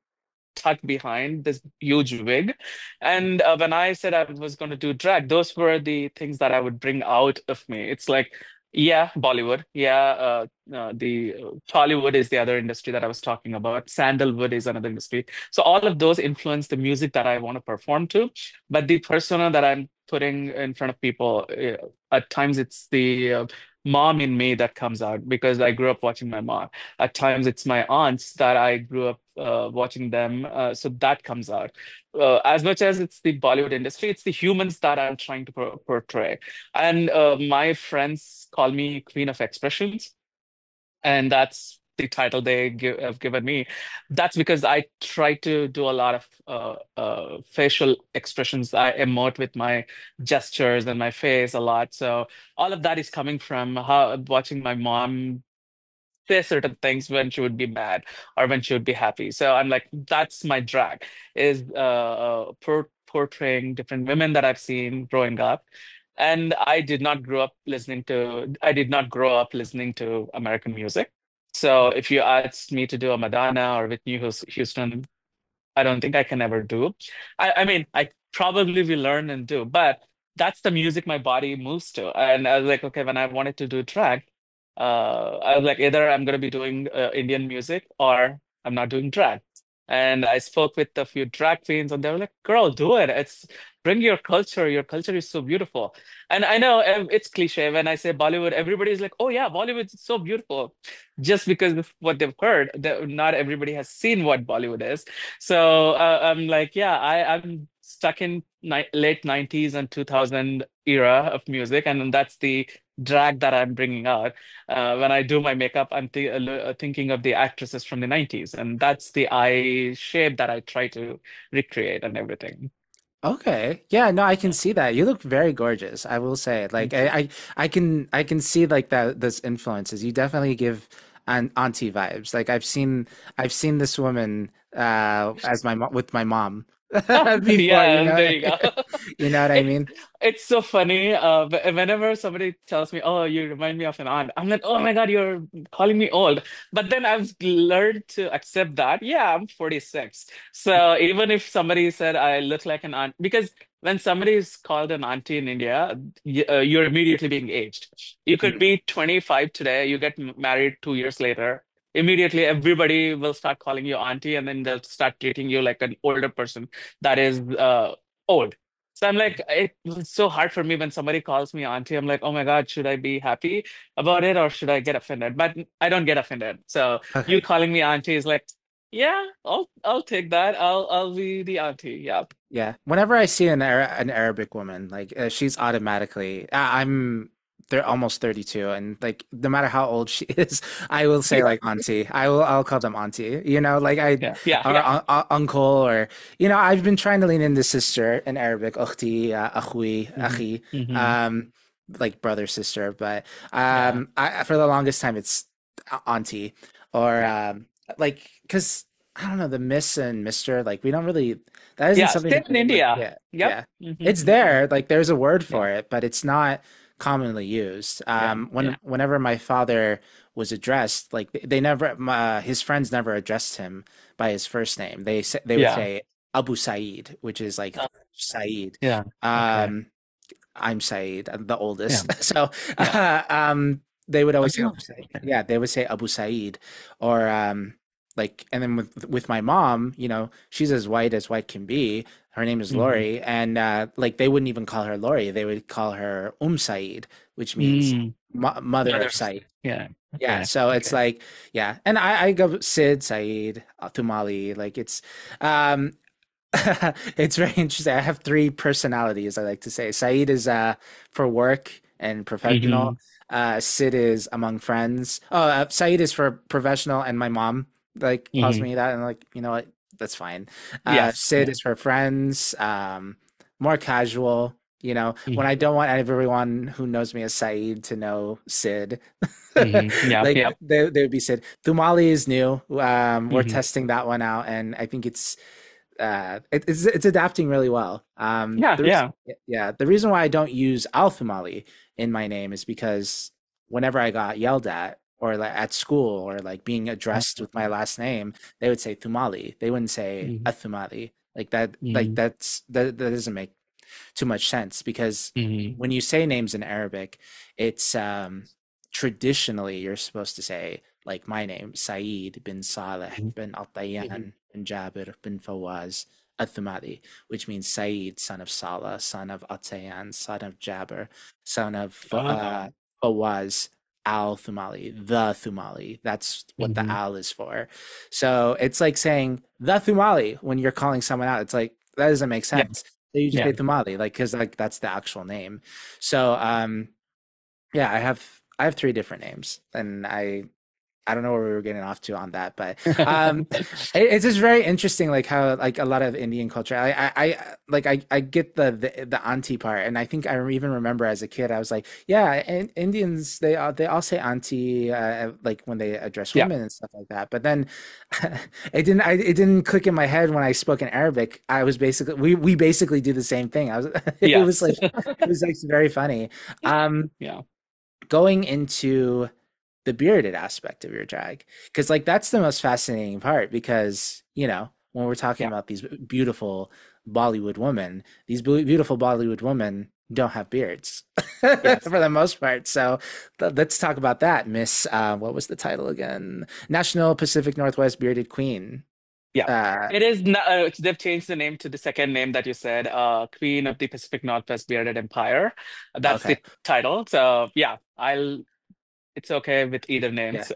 B: tucked behind this huge wig. And when I said I was going to do drag, those were the things that I would bring out of me. It's like, yeah, Bollywood. Yeah, the Tollywood is the other industry that I was talking about. Sandalwood is another industry. So all of those influence the music that I want to perform to. But the persona that I'm putting in front of people, at times it's the mom in me that comes out because I grew up watching my mom. At times, it's my aunts that I grew up watching them, so that comes out. As much as it's the Bollywood industry, it's the humans that I'm trying to portray. And my friends call me Queen of Expressions, and that's the title have given me. That's because I try to do a lot of facial expressions. I emote with my gestures and my face a lot. So all of that is coming from how watching my mom say certain things when she would be mad or when she would be happy. So I'm like, that's my drag, is portraying different women that I've seen growing up. And I did not grow up listening to American music. So if you asked me to do a Madonna or Whitney Houston, I don't think I can ever do. I mean, I probably will learn and do, but that's the music my body moves to. And I was like, okay, when I wanted to do drag, I was like, either I'm going to be doing Indian music or I'm not doing drag. And I spoke with a few drag queens, and they were like, "Girl, do it. It's bring your culture. Your culture is so beautiful." And I know it's cliche when I say Bollywood, everybody's like, "Oh yeah, Bollywood is so beautiful," just because of what they've heard. Not everybody has seen what Bollywood is. So I'm like, yeah, I'm stuck in late 90s and 2000 era of music, and that's the drag that I'm bringing out. When I do my makeup, I'm thinking of the actresses from the 90s, and that's the eye shape that I try to recreate and everything.
A: Okay. Yeah, no, I can
B: Yeah.
A: see that. You look very gorgeous, I will say. Like
B: Thank you.
A: I can see like that those influences. You definitely give an auntie vibes. Like I've seen this woman as my mom with my mom before, you
B: Yeah,
A: know.
B: there you go.
A: You know what I
B: It,
A: mean?
B: it's so funny. Whenever somebody tells me, "Oh, you remind me of an aunt," I'm like, "Oh my God, you're calling me old." But then I've learned to accept that. Yeah, I'm 46. So even if somebody said I look like an aunt, because when somebody is called an auntie in India, you're immediately being aged. You could
A: Mm.
B: be 25 today, you get married 2 years later. Immediately, everybody will start calling you auntie, and then they'll start treating you like an older person that is old. So I'm like, it's so hard for me when somebody calls me auntie. I'm like, oh my God, should I be happy about it or should I get offended? But I don't get offended. So you
A: Okay.
B: calling me auntie is like, yeah, I'll take that. I'll be the auntie. Yeah.
A: Yeah. Whenever I see an Arabic woman, like she's automatically I'm they're almost 32 and like no matter how old she is, I will say like auntie. I'll call them auntie. You know, like I
B: Yeah. Yeah.
A: or
B: Yeah.
A: uncle or you know, I've been trying to lean into sister in Arabic, ukhti, akhui,
B: Hmm.
A: akhi,
B: Hmm.
A: um like brother sister, but
B: Yeah.
A: I for the longest time it's auntie or
B: Yeah.
A: like cuz I don't know, the Miss and Mister, like we don't really that isn't
B: Yeah.
A: something
B: Same
A: that
B: in
A: we like,
B: India.
A: yeah,
B: Yep.
A: yeah.
B: Hmm.
A: It's there, like there's a word
B: Yeah.
A: for it, but it's not commonly used.
B: Yeah. Yeah.
A: Whenever my father was addressed, like they never, his friends never addressed him by his first name. They would
B: Yeah.
A: say Abu Said, which is like
B: Uh,
A: Said.
B: yeah. Okay.
A: Um, I'm Said, I'm the
B: Yeah.
A: oldest. So,
B: Yeah.
A: they would always say
B: Oh,
A: Abu Said.
B: okay.
A: Yeah, they would say Abu Said, or like, and then with my mom, you know, she's as white can be. Her name is
B: Hmm.
A: Lori, and like they wouldn't even call her Lori. They would call her Said, which means
B: Mm.
A: mother of
B: Others.
A: Said.
B: Yeah.
A: Yeah,
B: Okay.
A: so it's
B: Okay.
A: like, yeah, and I go Sid, Said, Tumali, like um, it's very interesting. I have three personalities, I like to say. Saeed is for work and professional.
B: Hmm.
A: Sid is among friends. Oh, Saeed is for professional, and my mom like calls
B: Hmm.
A: me that, and like, you know what? That's fine.
B: Yes.
A: Sid
B: Yeah.
A: is for friends, more casual. You know, when
B: Hmm.
A: I don't want everyone who knows me as Saeed to know Sid,
B: Hmm. Yep.
A: like
B: Yep.
A: they would be Sid. Thumali is new. We're
B: Hmm.
A: testing that one out, and I think it's adapting really well.
B: Yeah. Yeah.
A: Yeah, the reason why I don't use Al Thumali in my name is because whenever I got yelled at or like at school or like being addressed with my last name, they would say Thumali. They wouldn't say
B: Hmm.
A: Athumali. Like that,
B: Hmm.
A: that doesn't make too much sense because
B: Hmm.
A: when you say names in Arabic, it's traditionally you're supposed to say like my name, Saeed bin Saleh bin Al-Tayyan bin Jabir bin Fawaz Al-Thumali, which means Saeed, son of Salah, son of Al-Tayyan, son of Jabir, son of
B: Oh.
A: but was Al Thumali, the Thumali. That's what the
B: Hmm.
A: Al is for. So it's like saying the Thumali when you're calling someone out. It's like that doesn't make
B: Yeah,
A: sense. So you just
B: yeah,
A: say Thumali, like because like that's the actual name. So yeah, I have three different names, and I don't know where we were getting off to on that, but um, it's just very interesting, like how like a lot of Indian culture. I get the auntie part, and I think I even remember as a kid, I was like, yeah, and Indians they all say auntie like when they address
B: yeah,
A: women and stuff like that. But then it didn't click in my head when I spoke in Arabic. I was basically we basically do the same thing. I was
B: yes,
A: it was like very funny. Um,
B: yeah,
A: Going into the bearded aspect of your drag because like that's the most fascinating part because when we're talking
B: yeah,
A: about these beautiful Bollywood women, these beautiful Bollywood women don't have beards
B: yes,
A: for the most part. So let's talk about that, Miss what was the title again? National Pacific Northwest Bearded Queen.
B: yeah.
A: uh
B: It is not, they've changed the name to the second name that you said, Queen of the Pacific Northwest Bearded Empire. That's the
A: okay.
B: title. So yeah, I'll it's okay with either
A: Yeah.
B: names.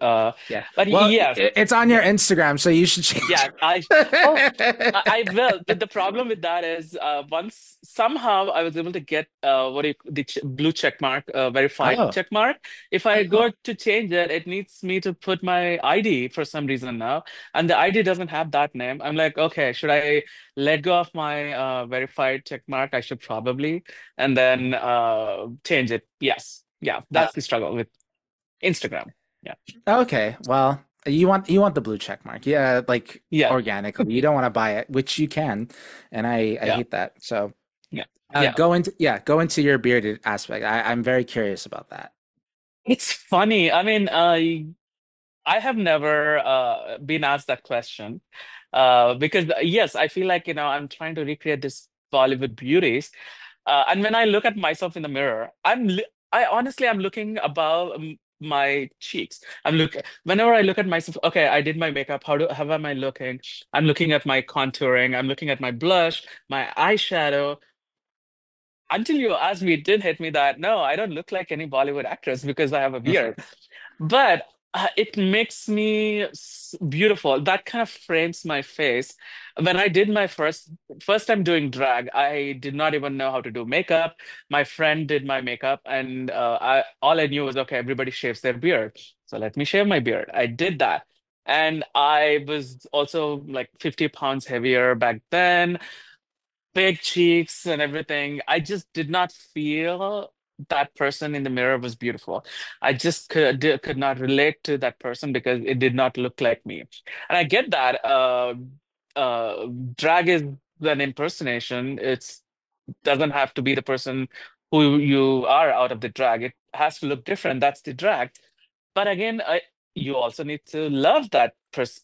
A: Yeah.
B: But
A: Well,
B: yes,
A: it's on your
B: yeah,
A: Instagram, so you should change
B: yeah. Oh, I will. The problem with that is once somehow I was able to get what do you, the blue check mark, verified
A: Oh.
B: check mark. If I
A: Oh.
B: go to change it, it needs me to put my ID for some reason now, and the ID doesn't have that name. I'm like, okay, should I let go of my verified check mark? I should probably, and then change it. Yes, yeah,
A: Uh,
B: that's the struggle with Instagram. Yeah,
A: Okay, well, you want the blue check mark. Yeah, like
B: yeah,
A: organically. You don't want to buy it, which you can, and I
B: yeah,
A: hate that. So,
B: yeah, yeah.
A: go into your bearded aspect. I'm very curious about that.
B: It's funny. I mean, I have never been asked that question because yes, I feel like I'm trying to recreate this Bollywood beauties, and when I look at myself in the mirror, I honestly I'm looking above my cheeks. Whenever I look at myself. Okay, I did my makeup. How am I looking? I'm looking at my contouring. I'm looking at my blush, my eyeshadow. Until you asked me, it did hit me that no, I don't look like any Bollywood actress because I have a beard. But it makes me beautiful. That kind of frames my face. When I did my first time doing drag, I did not even know how to do makeup. My friend did my makeup, and I all I knew was okay, everybody shaves their beard, so let me shave my beard. I did that, and I was also like 50 pounds heavier back then, big cheeks and everything. I just did not feel that person in the mirror was beautiful. I just could not relate to that person because it did not look like me. And I get that uh, drag is an impersonation. It's doesn't have to be the person who you are out of the drag. It has to look different. That's the drag. But again, you also need to love that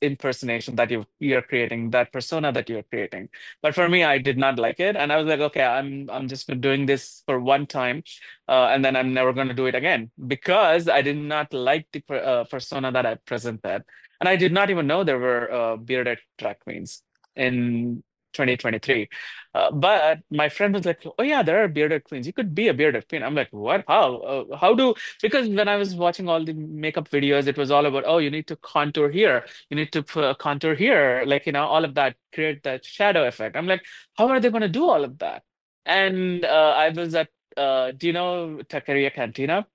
B: impersonation that you're creating, that persona that you're creating. But for me, I did not like it, and I was like, okay, I'm just doing this for one time, and then I'm never going to do it again because I did not like the persona that I presented, and I did not even know there were bearded drag queens in 2023. But my friend was like, "Oh yeah, there are bearded queens. You could be a bearded queen." I'm like, "What? How? How do?" Because when I was watching all the makeup videos, it was all about, "Oh, you need to contour here. You need to contour here, like all of that, create that shadow effect." I'm like, "How are they going to do all of that?" And I was at, do you know Taqueria Cantina?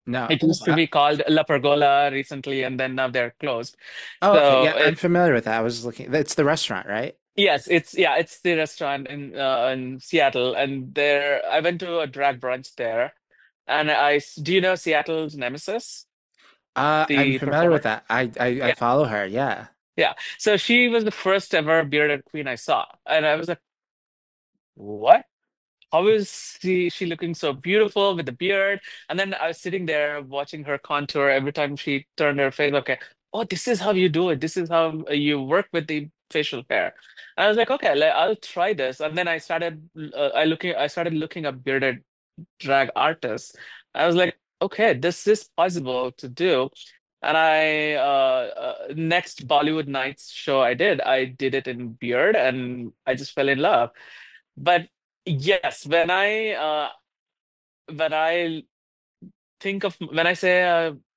A: No.
B: It used to be called La Pergola recently, and then now they're closed.
A: Oh, okay.
B: So
A: Yeah, I'm familiar with that. I was looking. It's the restaurant, right?
B: yes, it's the restaurant in Seattle, and there I went to a drag brunch there, and do you know Seattle's Nemesis,
A: I'm
B: the
A: familiar with
B: performer?
A: that. I
B: Yeah,
A: follow her. Yeah.
B: yeah. So she was the first ever bearded queen I saw, and I was like, what? How is she looking so beautiful with the beard? And then I was sitting there watching her contour every time she turned her face. Okay, oh, this is how you do it. This is how you work with the facial hair. And I was like, okay, I'll try this. And then I started looking up bearded drag artists. I was like, okay, this is possible to do. And next Bollywood Nights show I did it in beard, and I just fell in love. But yes, when I think of when I say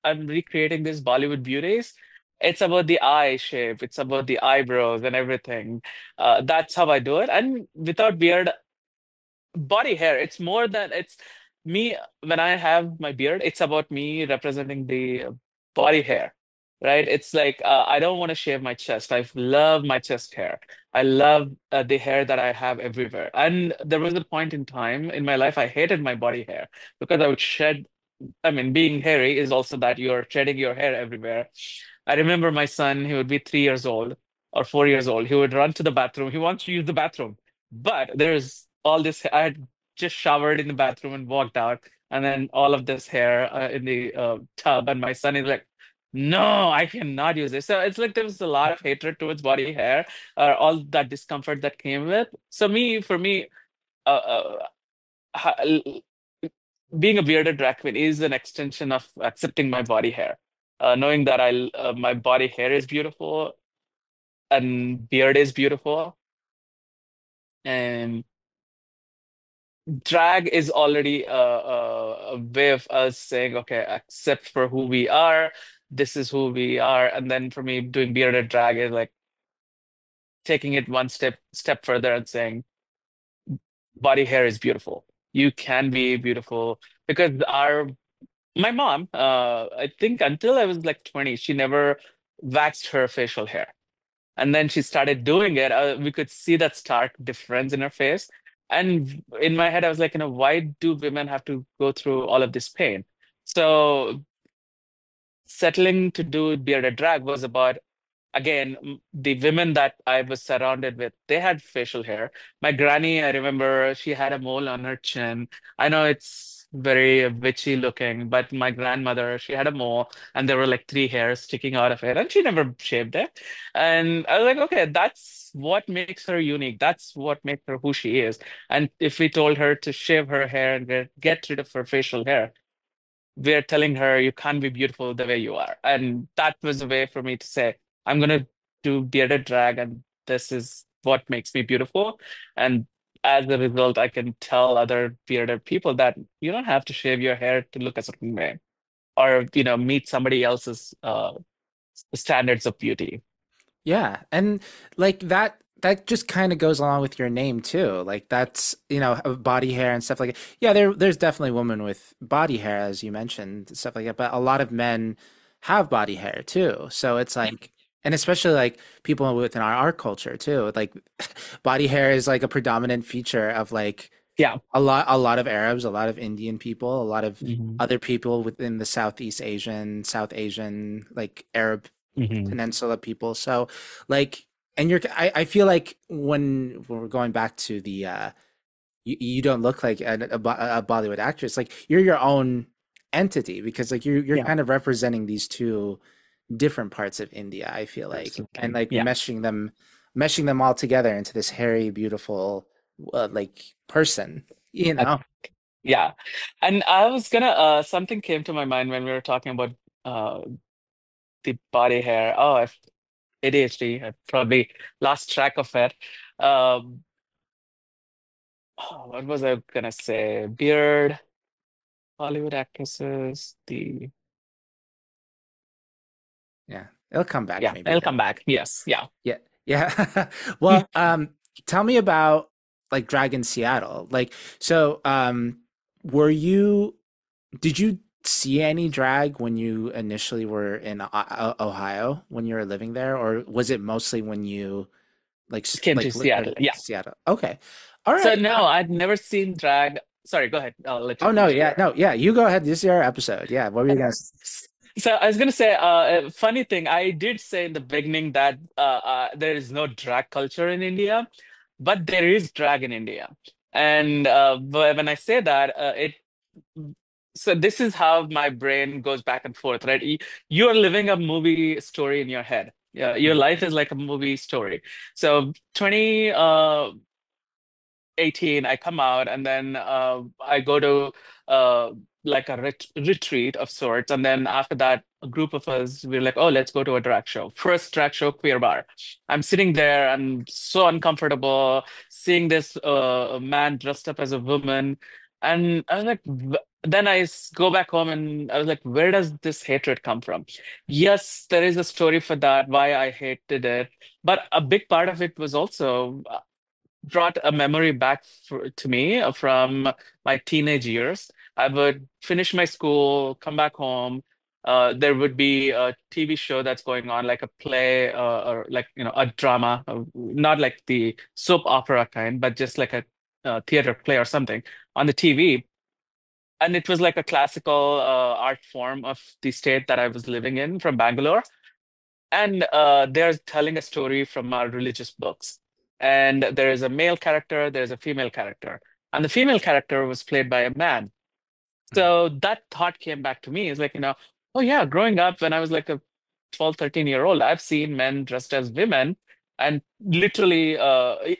B: I'm recreating these Bollywood beauties, it's about the eye shape, it's about the eyebrows and everything. That's how I do it. And without beard, body hair, it's more than it's me. When I have my beard, it's about me representing the body hair, right? It's like I don't want to shave my chest. I love my chest hair. I love the hair that I have everywhere. And there was a point in time in my life I hated my body hair because I would shed. I mean, being hairy is also that you're shedding your hair everywhere. I remember my son, he would be 3 years old or 4 years old. He would run to the bathroom. He wants to use the bathroom. But there's all this. I had just showered in the bathroom and walked out, and then all of this hair in the tub. And my son is like, no, I cannot use this. So it's like there was a lot of hatred towards body hair, all that discomfort that came with. So for me, uh, ha- being a bearded drag queen is an extension of accepting my body hair, knowing that my body hair is beautiful and beard is beautiful, and drag is already a way of us saying, okay, accept for who we are. This is who we are. And then for me, doing bearded drag is like taking it one step further and saying, body hair is beautiful. You can be beautiful because our my mom, I think until I was like 20, she never waxed her facial hair. And then she started doing it. We could see that stark difference in her face. And in my head, I was like, why do women have to go through all of this pain? So settling to do bearded drag was about, again, the women that I was surrounded with, they had facial hair. My granny, I remember she had a mole on her chin. I know it's very witchy looking, but my grandmother, she had a mole and there were like three hairs sticking out of it, and she never shaved it. And I was like, okay, that's what makes her unique. That's what makes her who she is. And if we told her to shave her hair and get rid of her facial hair, we're telling her you can't be beautiful the way you are. And that was a way for me to say, I'm gonna do bearded drag and this is what makes me beautiful. And as a result, I can tell other bearded people that you don't have to shave your hair to look a certain way or, meet somebody else's standards of beauty.
A: Yeah, and like that just kind of goes along with your name too. Like that's, body hair and stuff like that. Yeah, there's definitely women with body hair as you mentioned, stuff like that, but a lot of men have body hair too. So it's like, and especially like people within our culture too. Like body hair is like a predominant feature of like
B: Yeah.
A: a lot of Arabs, a lot of Indian people, a lot of
B: Hmm.
A: other people within the South Asian, like Arab
B: Hmm.
A: Peninsula people. So, like, and I feel like when we're going back to the, you don't look like a Bollywood actress. Like, you're your own entity because like you're
B: Yeah,
A: kind of representing these two different parts of India. I feel like, and
B: absolutely.
A: like
B: Yeah.
A: meshing them all together into this hairy, beautiful, like person. You
B: I,
A: know?
B: yeah. And I was gonna something came to my mind when we were talking about uh the body hair. Oh, ADHD. I probably lost track of it. Um, what was I gonna say? Beard, Hollywood actresses, the
A: Yeah, it'll come back
B: yeah,
A: maybe
B: it'll come
A: though.
B: back. Yes, yeah.
A: Yeah. Yeah. Well, tell me about like Dragon Seattle. Like, so, were you, did you see any drag when you initially were in Ohio when you were living there, or was it mostly when you
B: Came to
A: lived
B: Seattle.
A: in
B: Yeah.
A: Seattle? Okay. All
B: So
A: right.
B: no, I'd never seen drag. Sorry, go ahead. I'll let you
A: Oh no,
B: finish.
A: yeah, no, yeah. You go ahead. This is your episode. Yeah. What were you gonna say?
B: So I was gonna say, a funny thing. I did say in the beginning that there is no drag culture in India, but there is drag in India. And but when I say that, it so this is how my brain goes back and forth, right? You're living a movie story in your head. Yeah, your life is like a movie story. So 18, I come out and then I go to like a retreat of sorts. And then after that, a group of us, we're like, oh, let's go to a drag show. First drag show, Queer Bar. I'm sitting there, I'm so uncomfortable seeing this man dressed up as a woman. And I was like, then go back home and I was like, where does this hatred come from? Yes, there is a story for that, why I hated it. But a big part of it was also brought a memory back to me from my teenage years. I would finish my school, come back home. There would be a TV show that's going on, like a play or like, a drama, not like the soap opera kind, but just like a theater play or something on the TV. And it was like a classical art form of the state that I was living in from Bangalore. And they're telling a story from our religious books. And there is a male character, there's a female character. And the female character was played by a man.
A: Mhm.
B: So that thought came back to me. It's like, oh yeah, growing up when I was like a 12, 13-year-old, I've seen men dressed as women. And literally,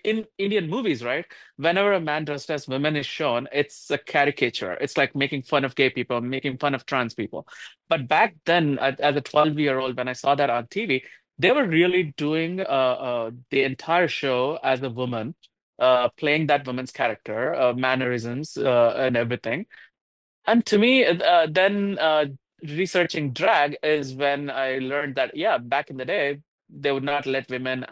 B: in Indian movies, right? Whenever a man dressed as women is shown, it's a caricature. It's like making fun of gay people, making fun of trans people. But back then, as a 12-year-old, when I saw that on TV, they were really doing the entire show as a woman, playing that woman's character, mannerisms, and everything. And to me, then researching drag is when I learned that, yeah, back in the day, they would not let women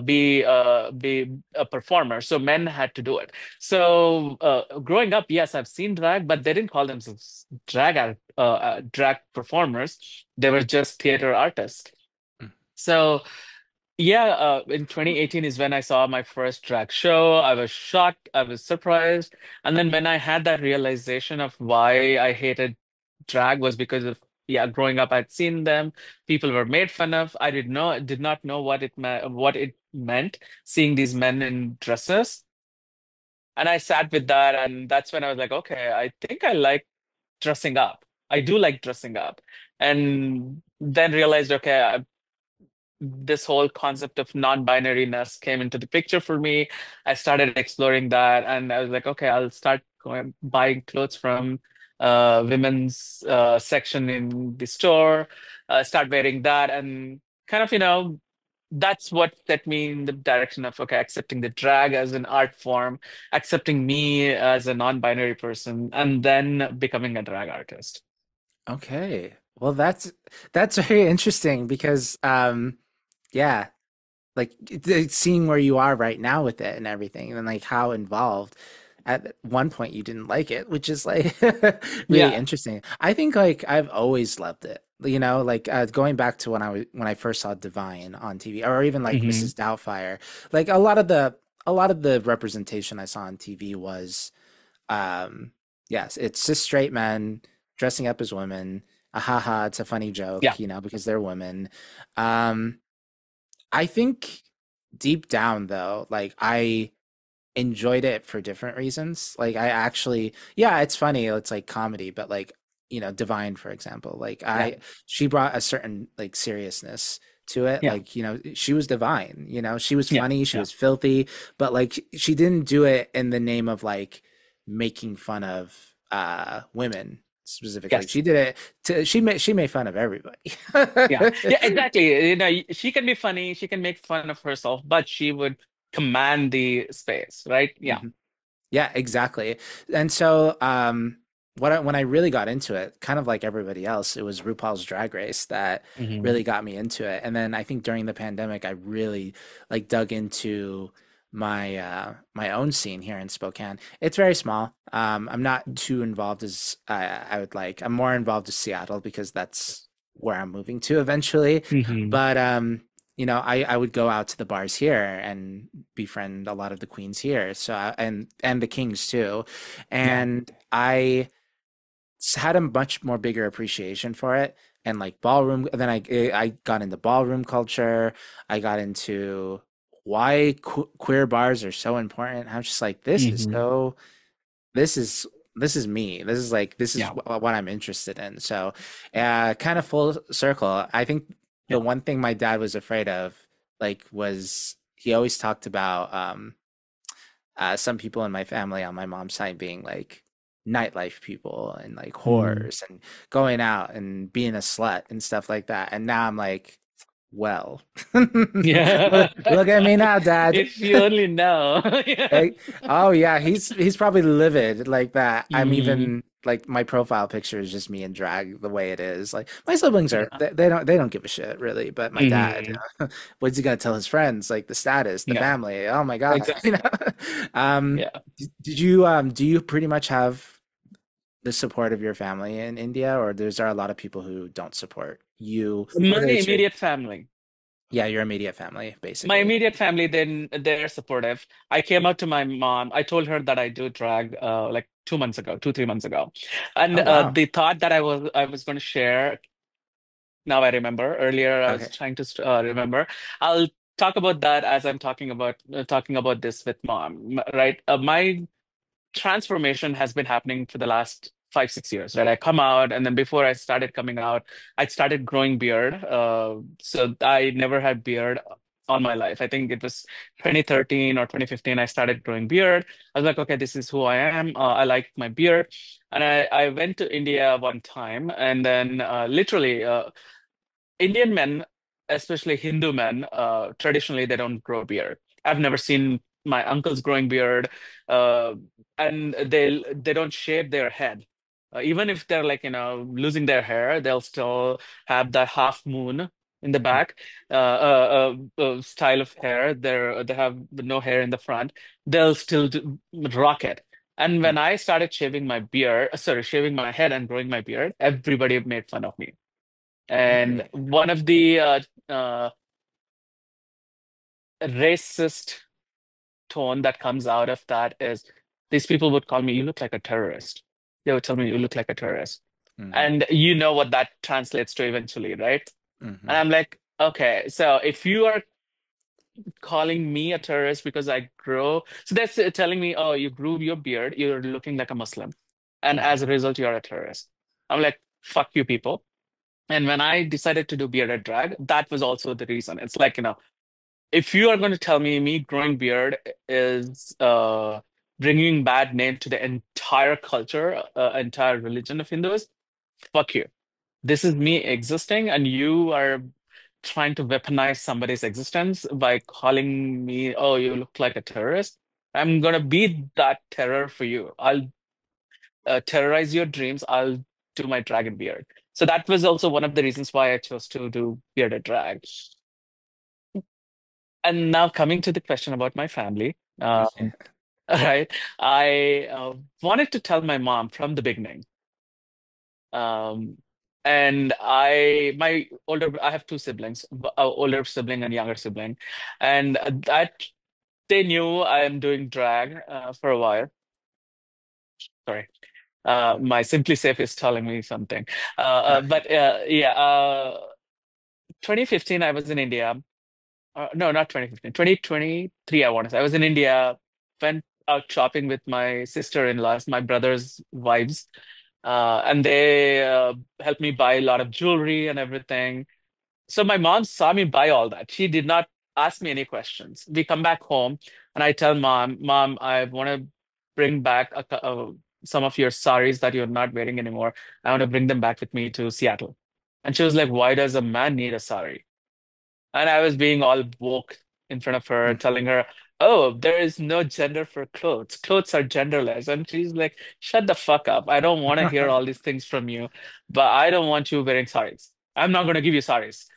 B: be a performer, so men had to do it. So growing up, yes, I've seen drag, but they didn't call themselves drag performers. They were just theater artists. So yeah, in 2018 is when I saw my first drag show. I was shocked, I was surprised. And then when I had that realization of why I hated drag was because of, yeah, growing up I'd seen them, people were made fun of. I did not know what it meant seeing these men in dresses. And I sat with that, and that's when I was like, okay, I think I like dressing up. I do like dressing up. And then realized, okay, this whole concept of non-binariness came into the picture for me. I started exploring that, and I was like, okay, I'll start buying clothes from women's section in the store. Start wearing that, and kind of, that's what set me in the direction of, okay, accepting the drag as an art form, accepting me as a non-binary person, and then becoming a drag artist.
A: Okay. Well, that's very interesting because yeah, like seeing where you are right now with it and everything and like how involved at one point you didn't like it, which is like really
B: Yeah.
A: interesting. I think like I've always loved it. Like going back to when I first saw Divine on TV or even like
B: Hmm.
A: Mrs. Doubtfire, like a lot of the representation I saw on TV was um yes, it's just straight men dressing up as women. Ahaha, it's a funny
B: Yeah.
A: joke, because they're women. Um I think deep down though, like I enjoyed it for different reasons. Like I actually, yeah, it's funny, it's like comedy, but like, Divine, for example, like
B: Yeah.
A: she brought a certain like seriousness to it.
B: Yeah.
A: Like, she was divine, she was
B: Yeah.
A: funny, she
B: Yeah.
A: was filthy, but like she didn't do it in the name of like making fun of women specifically.
B: Yes.
A: She did it she made fun of everybody.
B: Yeah. Yeah, exactly. She can be funny, she can make fun of herself, but she would command the space, right? Yeah.
A: Mhm. Yeah, exactly. And so, when I really got into it, kind of like everybody else, it was RuPaul's Drag Race that
B: Hmm.
A: really got me into it. And then I think during the pandemic, I really like dug into my own scene here in Spokane. It's very small. I'm not too involved as I would like. I'm more involved with Seattle because that's where I'm moving to eventually.
B: Hmm.
A: But I would go out to the bars here and befriend a lot of the queens here. So and the kings too,
B: Yeah.
A: and I had a much more bigger appreciation for it. And like ballroom, then I got into ballroom culture. I got into why queer bars are so important. I'm just like,
B: Hmm.
A: this is this is me. This is
B: Yeah.
A: what I'm interested in. So, kind of full circle. I think the
B: Yeah.
A: one thing my dad was afraid of, like, was he always talked about some people in my family on my mom's side being like nightlife people and like
B: Mm.
A: whores and going out and being a slut and stuff like that. And now I'm like, well.
B: Yeah.
A: Look at me now, Dad.
B: If you only know. Yeah.
A: Hey, oh yeah, he's probably livid like that. I'm
B: Hmm.
A: even like my profile picture is just me in drag the way it is. Like my siblings are
B: Yeah.
A: they don't give a shit really, but my dad,
B: Hmm.
A: what's he gonna tell his friends? Like the status, the
B: Yeah.
A: family. Oh my God, you know.
B: Exactly. Yeah.
A: Did you do you pretty much have the support of your family in India, or there's are a lot of people who don't support you,
B: My
A: whether it's your
B: immediate family.
A: yeah your immediate family
B: My
A: basically.
B: immediate family, then they're supportive. I came out to my mom. I told her that I do drag like 2 months ago, 3 months ago. And
A: Oh wow.
B: the thought that I was going to share, now I remember. Earlier I was
A: Okay.
B: trying to remember. I'll talk about that as I'm talking about this with mom, right? My transformation has been happening for the last 5, 6 years, right? I come out, and then before I started coming out, I started growing beard. So I never had beard all my life. I think it was 2013 or 2015. I started growing beard. I was like, okay, this is who I am. I like my beard, and I went to India one time, and then literally. Indian men, especially Hindu men, traditionally they don't grow beard. I've never seen my uncles growing beard, uh, and they don't shave their head. Even if they're like losing their hair, they'll still have the half moon in the back style of hair. They have no hair in the front. They'll still rock it. And when I started shaving my head and growing my beard, everybody made fun of me. And
A: Okay.
B: one of the uh, racist tone that comes out of that is these people would call me, you look like a terrorist. They would tell me, you look like a terrorist.
A: Hmm.
B: And you know what that translates to eventually, right? And
A: Hmm.
B: I'm like, okay, so if you are calling me a terrorist because I grow, so that's telling me, oh, you grew your beard, you're looking like a Muslim. And as a
A: Hmm.
B: result, you're a terrorist. I'm like, fuck you people. And when I decided to do bearded drag, that was also the reason. It's like, if you are going to tell me growing beard is bringing bad name to the entire culture, entire religion of Hindus, fuck you. This is me existing, and you are trying to weaponize somebody's existence by calling me, oh, you look like a terrorist. I'm going to be that terror for you. I'll terrorize your dreams. I'll do my dragon beard. So that was also one of the reasons why I chose to do bearded drag. And now coming to the question about my family,
A: Yeah.
B: right? I wanted to tell my mom from the beginning. Um, and I have two siblings, older sibling and younger sibling, and that they knew I am doing drag for a while. Sorry. My Simply Safe is telling me something. But yeah, 2015, I was in India. No, not 2015, 2023, I want to say. I was in India, went out shopping with my sister-in-laws, my brother's wives, and they helped me buy a lot of jewelry and everything. So my mom saw me buy all that. She did not ask me any questions. We come back home, and I tell Mom, I want to bring back some of your saris that you're not wearing anymore. I want to bring them back with me to Seattle. And she was like, why does a man need a sari? And I was being all woke in front of her, telling her, oh, there is no gender for clothes. Clothes are genderless. And she's like, shut the fuck up. I don't want to hear all these things from you, but I don't want you wearing saris. I'm not going to give you saris.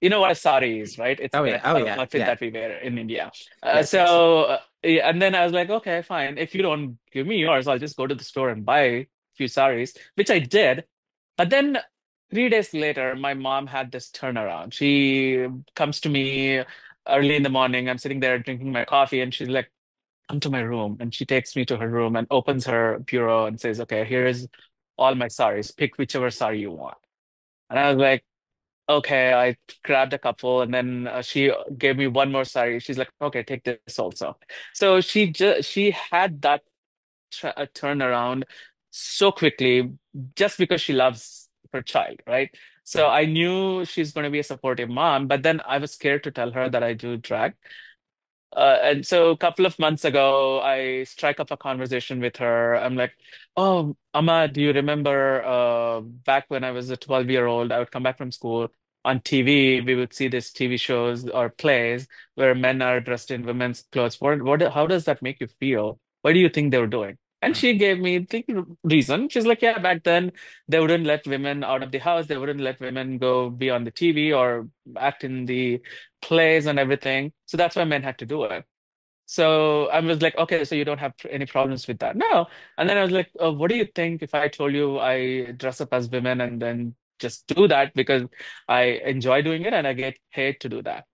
B: You know what a sari is, right? It's
A: Oh
B: the
A: yeah. Oh yeah.
B: outfit
A: Yeah.
B: that we wear in India.
A: Yes. Yes.
B: Yeah, and then I was like, okay, fine. If you don't give me yours, I'll just go to the store and buy a few saris, which I did. But then 3 days later, my mom had this turnaround. She comes to me early in the morning. I'm sitting there drinking my coffee, and she's like, come to my room. And she takes me to her room and opens her bureau and says, okay, here's all my saris. Pick whichever sari you want. And I was like, okay, I grabbed a couple, and then she gave me one more sari. She's like, okay, take this also. So she had that turnaround so quickly just because she loves her child, right? So I knew she's going to be a supportive mom, but then I was scared to tell her that I do drag. And so a couple of months ago, I strike up a conversation with her. I'm like, "Oh, Amma, do you remember back when I was a 12-year-old? I would come back from school on TV, we would see these TV shows or plays where men are dressed in women's clothes. How does that make you feel? What do you think they were doing? And she gave me the reason. She's like, yeah, back then they wouldn't let women out of the house. They wouldn't let women go be on the TV or act in the plays and everything. So that's why men had to do it. So I was like, okay, so you don't have any problems with that. No. And then I was like, what do you think if I told you I dress up as women and then just do that because I enjoy doing it and I get paid to do that?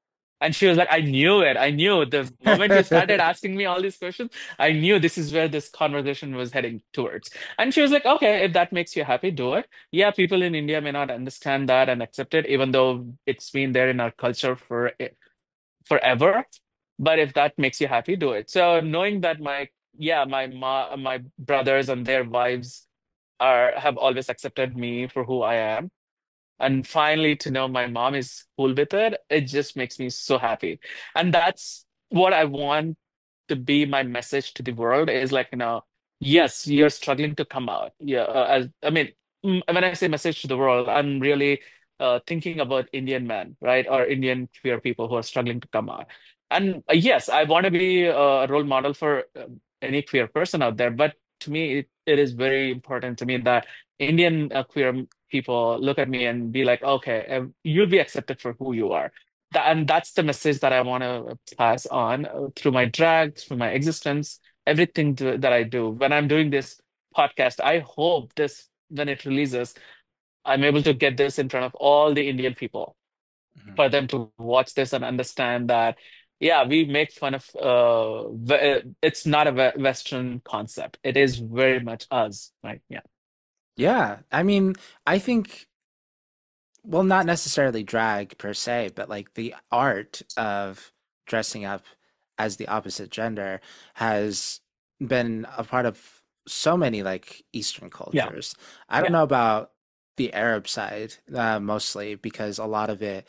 B: And she was like, I knew it. I knew the moment you started asking me all these questions, I knew this is where this conversation was heading towards. And she was like, okay, if that makes you happy, do it. Yeah, people in India may not understand that and accept it, even though it's been there in our culture for forever. But if that makes you happy, do it. So knowing that my brothers and their wives are have always accepted me for who I am, and finally to know my mom is cool with it, it just makes me so happy. And that's what I want to be my message to the world is like, yes, you're struggling to come out. Yeah, as I mean, when I say message to the world, I'm really thinking about Indian men, right? Or Indian queer people who are struggling to come out. And yes, I want to be a role model for any queer person out there. But to me, it is very important to me that Indian queer people look at me and be like, okay, you'll be accepted for who you are. And that's the message that I want to pass on through my drag, through my existence, everything that I do. When I'm doing this podcast, I hope this, when it releases, I'm able to get this in front of all the Indian people for them to watch this and understand that, yeah, we make fun of, it's not a Western concept. It is very much us, right? Yeah.
A: Yeah, I mean, I think, well, not necessarily drag per se, but like the art of dressing up as the opposite gender has been a part of so many like Eastern
B: Yeah.
A: cultures. I don't
B: Yeah.
A: know about the Arab side, mostly because a lot of it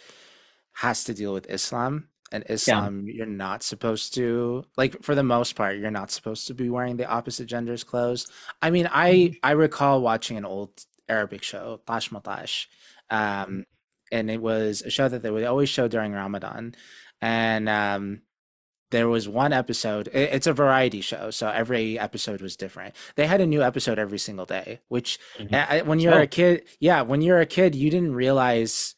A: has to deal with Islam. And
B: Yeah.
A: Islam, you're not supposed to, like, for the most part, you're not supposed to be wearing the opposite gender's clothes. I mean, I recall watching an old Arabic show, Tash Matash, um, and it was a show that they would always show during Ramadan. And there was one episode, it's a variety show, so every episode was different. They had a new episode every single day, which
B: Mhm.
A: when you're a
B: Oh,
A: kid, yeah, when you're a kid, you didn't realize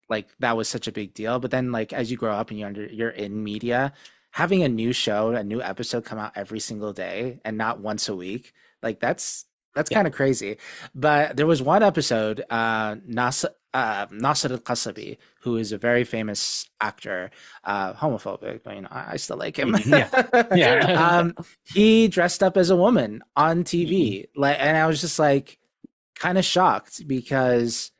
A: like that was such a big deal. But then like as you grow up and you're in media, having a new show, a new episode come out every single day and not once a week, like that's
B: yeah.
A: kind of crazy. But there was one episode, Nasser al-Qasabi, who is a very famous actor, homophobic, but I still like him.
B: Mhm. Yeah. Yeah.
A: um, he dressed up as a woman on
B: Mhm.
A: TV, like, and I was just like kind of shocked because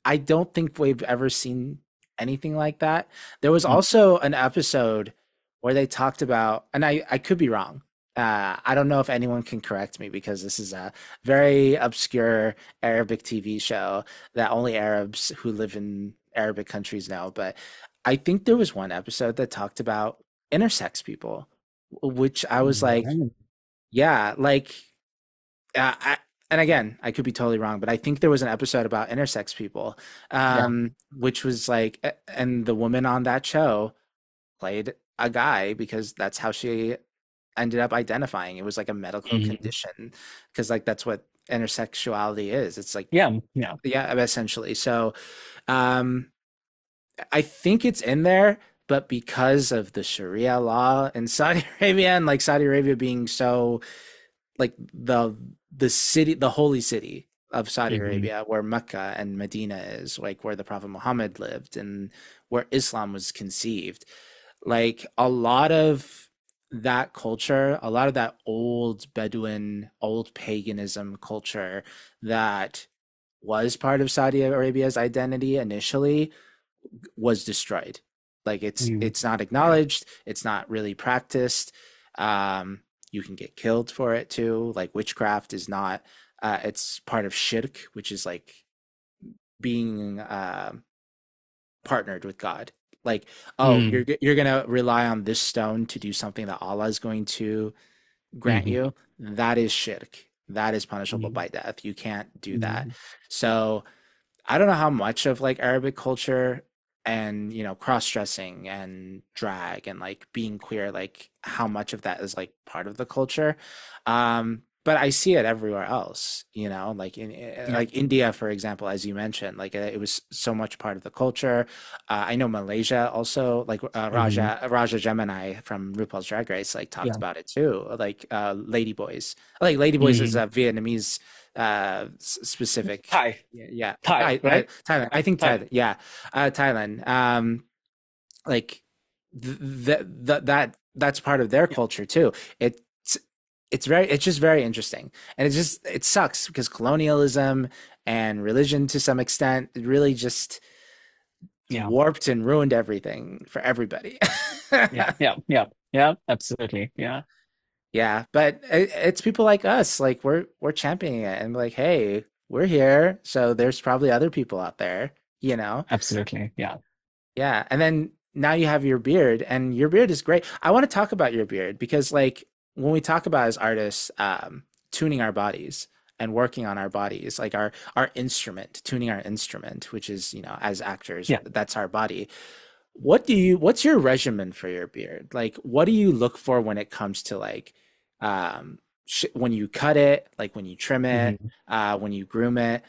A: I don't think we've ever seen anything like that. There was
B: Mhm.
A: also an episode where they talked about, and I could be wrong. I don't know if anyone can correct me because this is a very obscure Arabic TV show that only Arabs who live in Arabic countries know. But I think there was one episode that talked about intersex people, which I was like,
B: Right.
A: yeah, like and again, I could be totally wrong, but I think there was an episode about intersex people,
B: Yeah.
A: which was like, and the woman on that show played a guy because that's how she ended up identifying. It was like a medical
B: Mhm.
A: condition, because like that's what intersexuality is. It's like,
B: Yeah. Yeah.
A: yeah, essentially. So, um, I think it's in there, but because of the Sharia law in Saudi Arabia and like Saudi Arabia being so like the city, the holy city of Saudi
B: Mhm.
A: Arabia, where Mecca and Medina is, like where the Prophet Muhammad lived and where Islam was conceived. Like a lot of that culture, a lot of that old Bedouin, old paganism culture that was part of Saudi Arabia's identity initially was destroyed. Like
B: Mhm.
A: it's not
B: Yeah.
A: acknowledged, it's not really practiced. Um, you can get killed for it too. Like witchcraft is not it's part of shirk, which is like being partnered with God. Like, oh,
B: Mm.
A: you're gonna rely on this stone to do something that Allah is going to grant
B: Mhm.
A: you. That is shirk. That is punishable
B: Mhm.
A: by death. You can't do that.
B: Mhm.
A: So I don't know how much of like Arabic culture and cross-dressing and drag and like being queer, like how much of that is like part of the culture. But I see it everywhere else, like
B: Yeah.
A: like India, for example, as you mentioned, like it was so much part of the culture. I know Malaysia also, like
B: Hmm.
A: Raja Gemini from RuPaul's Drag Race, like talked
B: Yeah.
A: about it too, like Ladyboys. Like Ladyboys is
B: Hmm.
A: a Vietnamese specific.
B: Thai,
A: Yeah, yeah.
B: Thai, right?
A: Thailand. I think
B: Thai.
A: Thailand. Yeah, Thailand. Like that's part of their
B: Yeah.
A: culture too. It's it's just very interesting, and it sucks because colonialism and religion to some extent it really just
B: Yeah.
A: warped and ruined everything for everybody.
B: Yeah. Yeah. Yeah. Yeah. Absolutely. Yeah.
A: Yeah, but it's people like us, like we're championing it and like, hey, we're here, so there's probably other people out there, you know?
B: Absolutely. Yeah.
A: Yeah, and then now you have your beard, and your beard is great. I want to talk about your beard because, like, when we talk about as artists, tuning our bodies and working on our bodies, like our instrument, tuning our instrument, which is, as actors,
B: Yeah.
A: that's our body. What's your regimen for your beard? Like, what do you look for when it comes to like, when you cut it, like when you trim it,
B: Hmm.
A: when you groom it?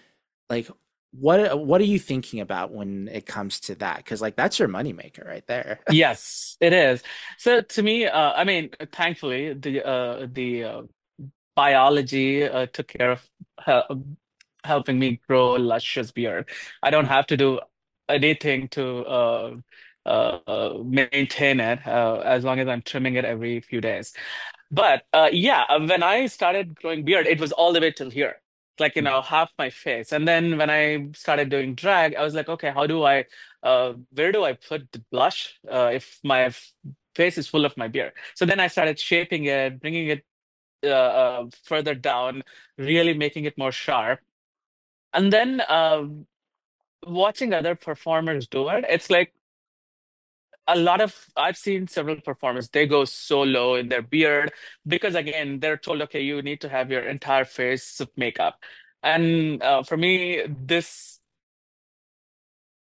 A: Like, what are you thinking about when it comes to that? Because like that's your moneymaker right there.
B: Yes, it is. So to me, I mean, thankfully, the biology took care of helping me grow a luscious beard. I don't have to do anything to maintain it as long as I'm trimming it every few days. But yeah, when I started growing beard, it was all the way till here, like, half my face. And then when I started doing drag, I was like, okay, where do I put the blush if my face is full of my beard? So then I started shaping it, bringing it further down, really making it more sharp. And then watching other performers do it, it's like I've seen several performers, they go so low in their beard because, again, they're told, okay, you need to have your entire face of makeup. And for me, this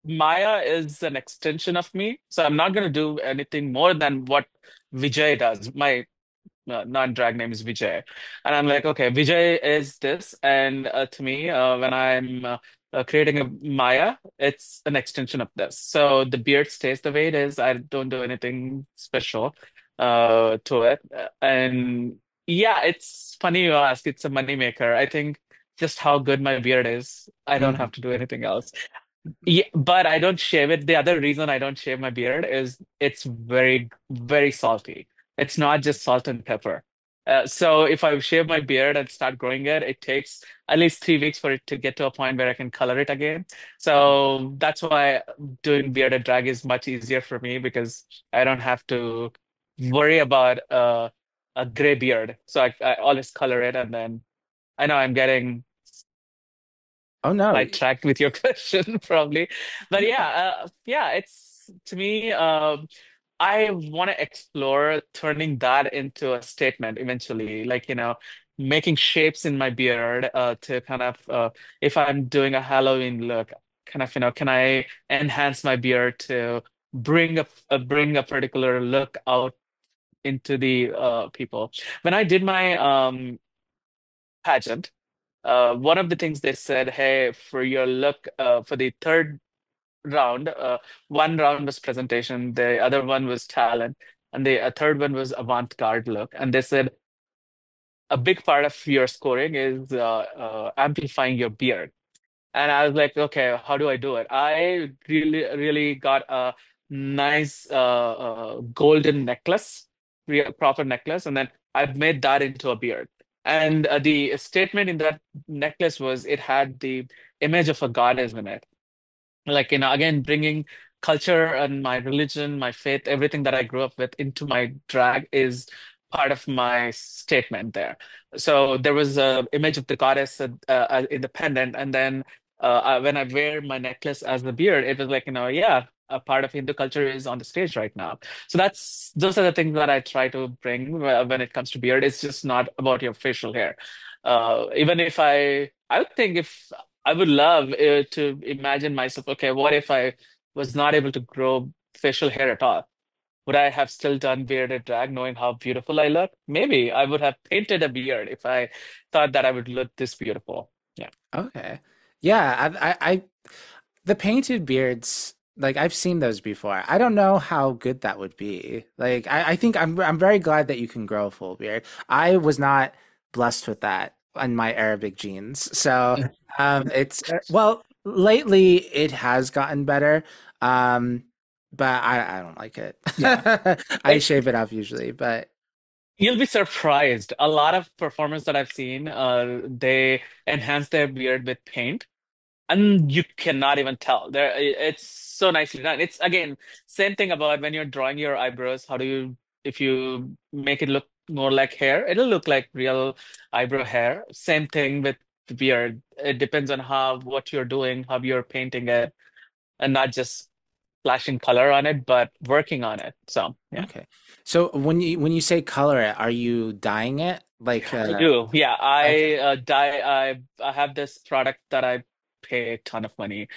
B: Maya is an extension of me. So I'm not going to do anything more than what Vijay does. My non-drag name is Vijay. And I'm like, okay, Vijay is this. And to me, when I'm creating a Maya, it's an extension of this. So the beard stays the way it is. I don't do anything special to it. And yeah, it's funny you ask. It's a moneymaker. I think just how good my beard is, I don't
A: Mhm.
B: have to do anything else. Yeah, but I don't shave it. The other reason I don't shave my beard is it's very, very salty. It's not just salt and pepper. So if I shave my beard and start growing it, it takes at least 3 weeks for it to get to a point where I can color it again. So that's why doing bearded drag is much easier for me because I don't have to worry about a gray beard. So I always color it, and then I know I'm getting
A: Oh no.
B: sidetracked with your question probably, but yeah, yeah, it's to me, I want to explore turning that into a statement eventually, like, making shapes in my beard to kind of if I'm doing a Halloween look, kind of, can I enhance my beard to bring a particular look out into the people. When I did my pageant, one of the things they said, hey, for your look, for the third round, one round was presentation, the other one was talent, and the third one was avant-garde look. And they said a big part of your scoring is amplifying your beard. And I was like, okay, how do I do it? I really, really got a nice golden necklace, real proper necklace, and then I've made that into a beard. And the statement in that necklace was it had the image of a goddess in it, like, again, bringing culture and my religion, my faith, everything that I grew up with into my drag is part of my statement there. So there was a image of the goddess in the pendant, and then when I wear my necklace as the beard, it was like, yeah, a part of Hindu culture is on the stage right now. So those are the things that I try to bring when it comes to beard. It's just not about your facial hair. Even if I would think if I would love to imagine myself, okay, what if I was not able to grow facial hair at all? Would I have still done bearded drag knowing how beautiful I look? Maybe I would have painted a beard if I thought that I would look this beautiful. Yeah.
A: Okay. Yeah, the painted beards, like I've seen those before. I don't know how good that would be. Like I think I'm very glad that you can grow a full beard. I was not blessed with that in my Arabic genes. So it's well, lately it has gotten better. Um, but I don't like it.
B: Yeah.
A: I shave it off usually, but
B: You'll be surprised. A lot of performers that I've seen, they enhance their beard with paint, and you cannot even tell. It's so nicely done. It's again, same thing about when you're drawing your eyebrows. How do you, if you make it look more like hair, it'll look like real eyebrow hair. Same thing with the beard. It depends on how, what you're doing, how you're painting it, and not just flashing color on it, but working on it. So yeah.
A: okay. So when you say color it, are you dyeing it? Like
B: I do. Yeah,
A: okay.
B: I have this product that I pay a ton of money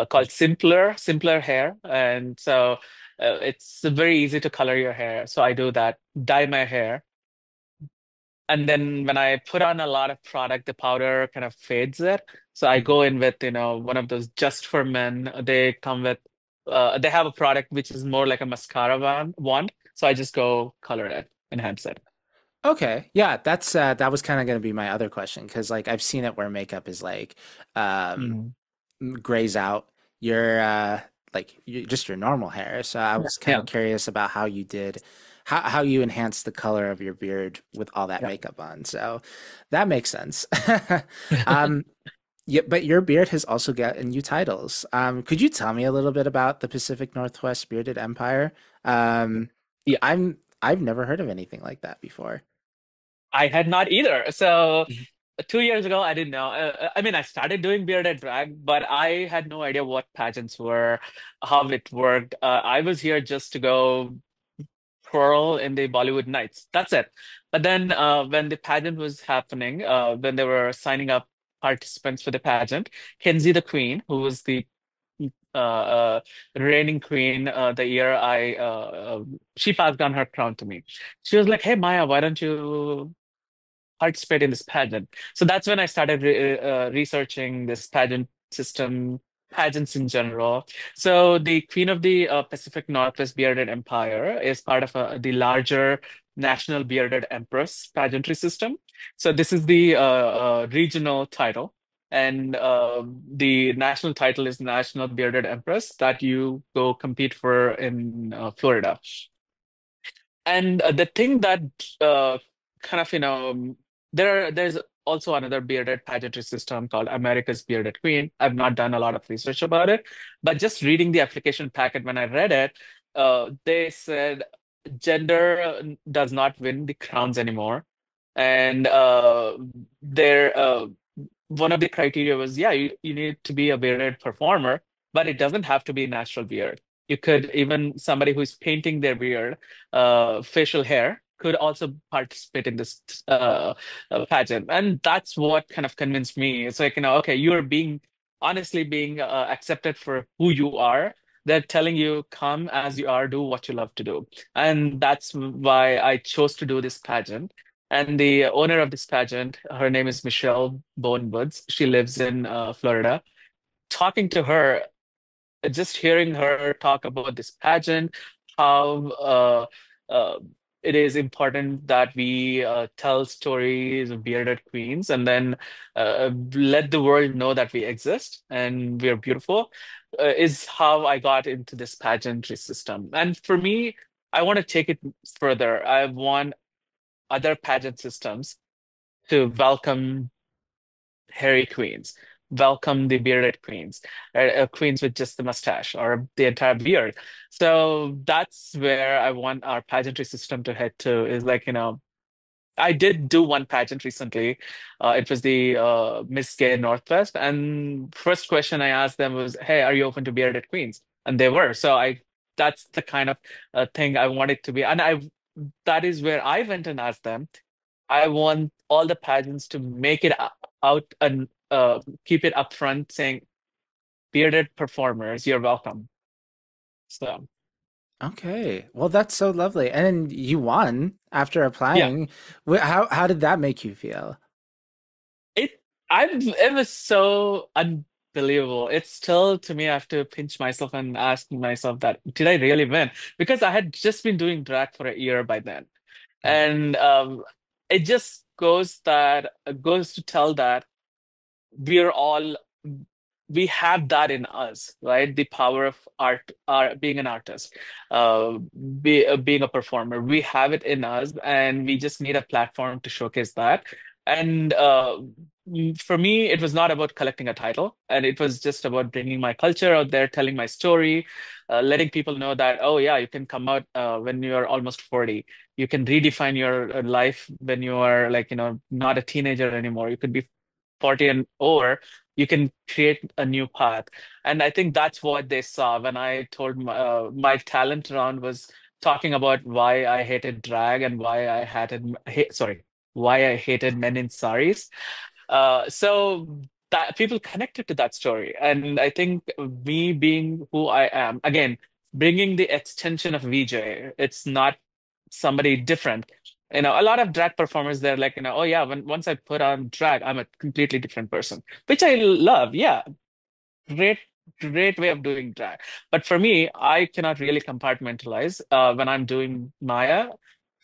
B: called Simpler Hair, and so it's very easy to color your hair. So I do that, dye my hair, and then when I put on a lot of product, the powder kind of fades it. So I
A: Mhm.
B: go in with, one of those just for men. They come with they have a product which is more like a mascara wand. So I just go color it, enhance it.
A: Okay. Yeah, that was kind of going to be my other question because like I've seen it where makeup is like um
B: Mhm.
A: grays out your just your normal hair. So I was kind
B: Yeah.
A: of curious about how you did how you enhanced the color of your beard with all that
B: Yeah.
A: makeup on. So that makes sense. Um yeah, but your beard has also gotten you titles. Could you tell me a little bit about the Pacific Northwest Bearded Empire? Um
B: Yeah.
A: I've never heard of anything like that before.
B: I had not either. So 2 years ago, I didn't know. I mean, I started doing bearded drag, but I had no idea what pageants were, how it worked. I was here just to go twirl in the Bollywood nights. That's it. But then when the pageant was happening, when they were signing up participants for the pageant, Kenzie the Queen, who was the reigning queen, the year she passed on her crown to me. She was like, "Hey Maya, why don't you participate in this pageant?" So that's when I started researching this pageant system, pageants in general. So the Queen of the Pacific Northwest Bearded Empire is part of the larger National Bearded Empress pageantry system. So this is the regional title. And the national title is National Bearded Empress that you go compete for in Florida. And the thing that kind of, there's also another bearded pageantry system called America's Bearded Queen. I've not done a lot of research about it, but just reading the application packet when I read it, they said gender does not win the crowns anymore. And there one of the criteria was, yeah, you need to be a bearded performer, but it doesn't have to be natural beard. You could even somebody who's painting their beard, facial hair, could also participate in this pageant, and that's what kind of convinced me. It's like, okay, you're being honestly being accepted for who you are. They're telling you, come as you are, do what you love to do, and that's why I chose to do this pageant. And the owner of this pageant, her name is Michelle Bonewoods. She lives in Florida. Talking to her, just hearing her talk about this pageant, how uh, it is important that we tell stories of bearded queens and then let the world know that we exist and we are beautiful, is how I got into this pageantry system. And for me, I want to take it further. I want other pageant systems to welcome hairy queens, welcome the bearded queens, queens with just the mustache or the entire beard. So that's where I want our pageantry system to head to. Is like, I did do one pageant recently. It was the Miss Gay Northwest, and first question I asked them was, "Hey, are you open to bearded queens?" And they were. So I that's the kind of thing I wanted to be, and I that is where I went and asked them. I want all the pageants to make it out keep it upfront saying bearded performers, you're welcome. So
A: Okay. Well, that's so lovely. And then you won after
B: yeah,
A: applying. How did that make you feel?
B: it it was so unbelievable. It's still to me, I have to pinch myself and ask myself that did I really win? Because I had just been doing drag for a year by then.
A: Mm.
B: And it just goes to tell that we're all we have that in us, right? The power of being an artist, uh, being a performer. We have it in us, and we just need a platform to showcase that. And for me, it was not about collecting a title, and it was just about bringing my culture out there, telling my story, letting people know that, oh yeah, you can come out when you're almost 40. You can redefine your life when you are like, not a teenager anymore. You could be 40 and over, you can create a new path. And I think that's what they saw when I told my talent round was talking about why I hated drag and why I hated men in saris. So that people connected to that story. And I think me being who I am, again, bringing the extension of VJ, it's not somebody different. A lot of drag performers, they're like, oh yeah, once I put on drag, I'm a completely different person, which I love. Yeah, great, great way of doing drag. But for me, I cannot really compartmentalize when I'm doing Maya.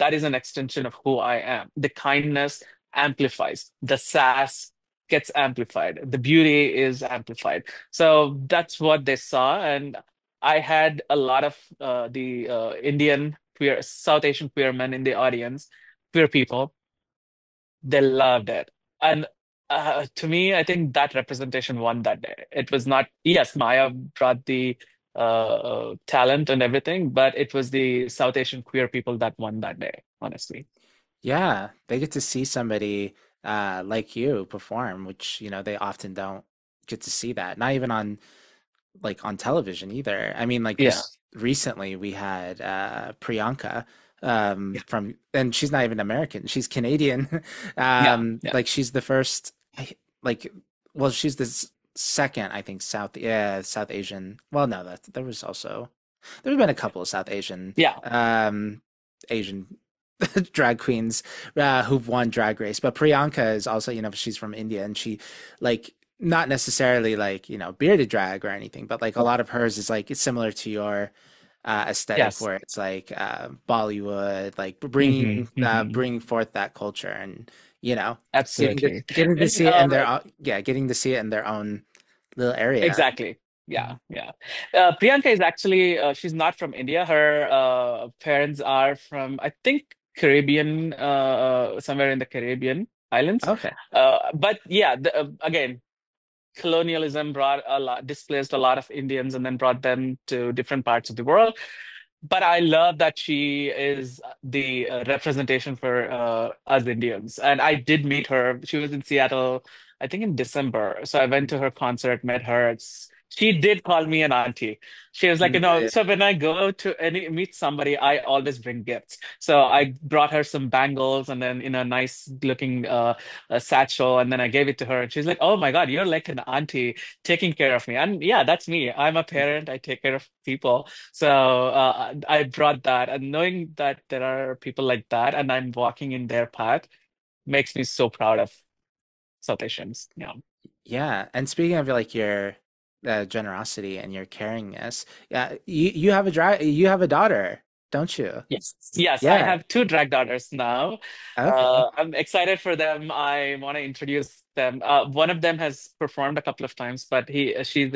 B: That is an extension of who I am. The kindness amplifies, the sass gets amplified, the beauty is amplified. So that's what they saw. And I had a lot of the Indian queer, South Asian queer men in the audience, queer people, they loved it. And to me, I think that representation won that day. It was not, yes, Maya brought the talent and everything, but it was the South Asian queer people that won that day, honestly.
A: Yeah, they get to see somebody like you perform, which, they often don't get to see that. Not even on on television either. I mean, like
B: Yeah.
A: just recently we had Priyanka from, and she's not even American, she's Canadian.
B: Yeah. Yeah.
A: Like she's the first like well, she's the second, I think, South Asian. Well, no, that there was also there's been a couple of South
B: Yeah.
A: Asian drag queens who've won Drag Race, but Priyanka is also, she's from India, and she like not necessarily like bearded drag or anything, but like a lot of hers is like it's similar to your aesthetic,
B: Yes.
A: where it's like Bollywood, like
B: Hmm.
A: bringing forth that culture, and
B: Absolutely.
A: getting to
B: And,
A: see it in their getting to see it in their own little area.
B: exactly. Yeah, yeah. Priyanka is actually she's not from India. Her parents are from, I think, Caribbean, somewhere in the Caribbean islands.
A: Okay.
B: But yeah, again, colonialism displaced a lot of Indians and then brought them to different parts of the world. But I love that she is the representation for us Indians. And I did meet her. She was in Seattle, I think in December. So I went to her concert, met her. She did call me an auntie. She was like, so when I go to any meet somebody, I always bring gifts. So I brought her some bangles and then, nice looking satchel. And then I gave it to her. And she's like, oh my God, you're like an auntie taking care of me. And yeah, that's me. I'm a parent. I take care of people. So I brought that, and knowing that there are people like that, and I'm walking in their path, makes me so proud of South Asians. Yeah.
A: Yeah, and speaking of like your generosity and your caringness, yeah, you have a daughter, don't you?
B: Yes. Yes, I
A: Yeah.
B: have two drag daughters now.
A: Okay.
B: I'm excited for them. I want to introduce them. One of them has performed a couple of times, but she's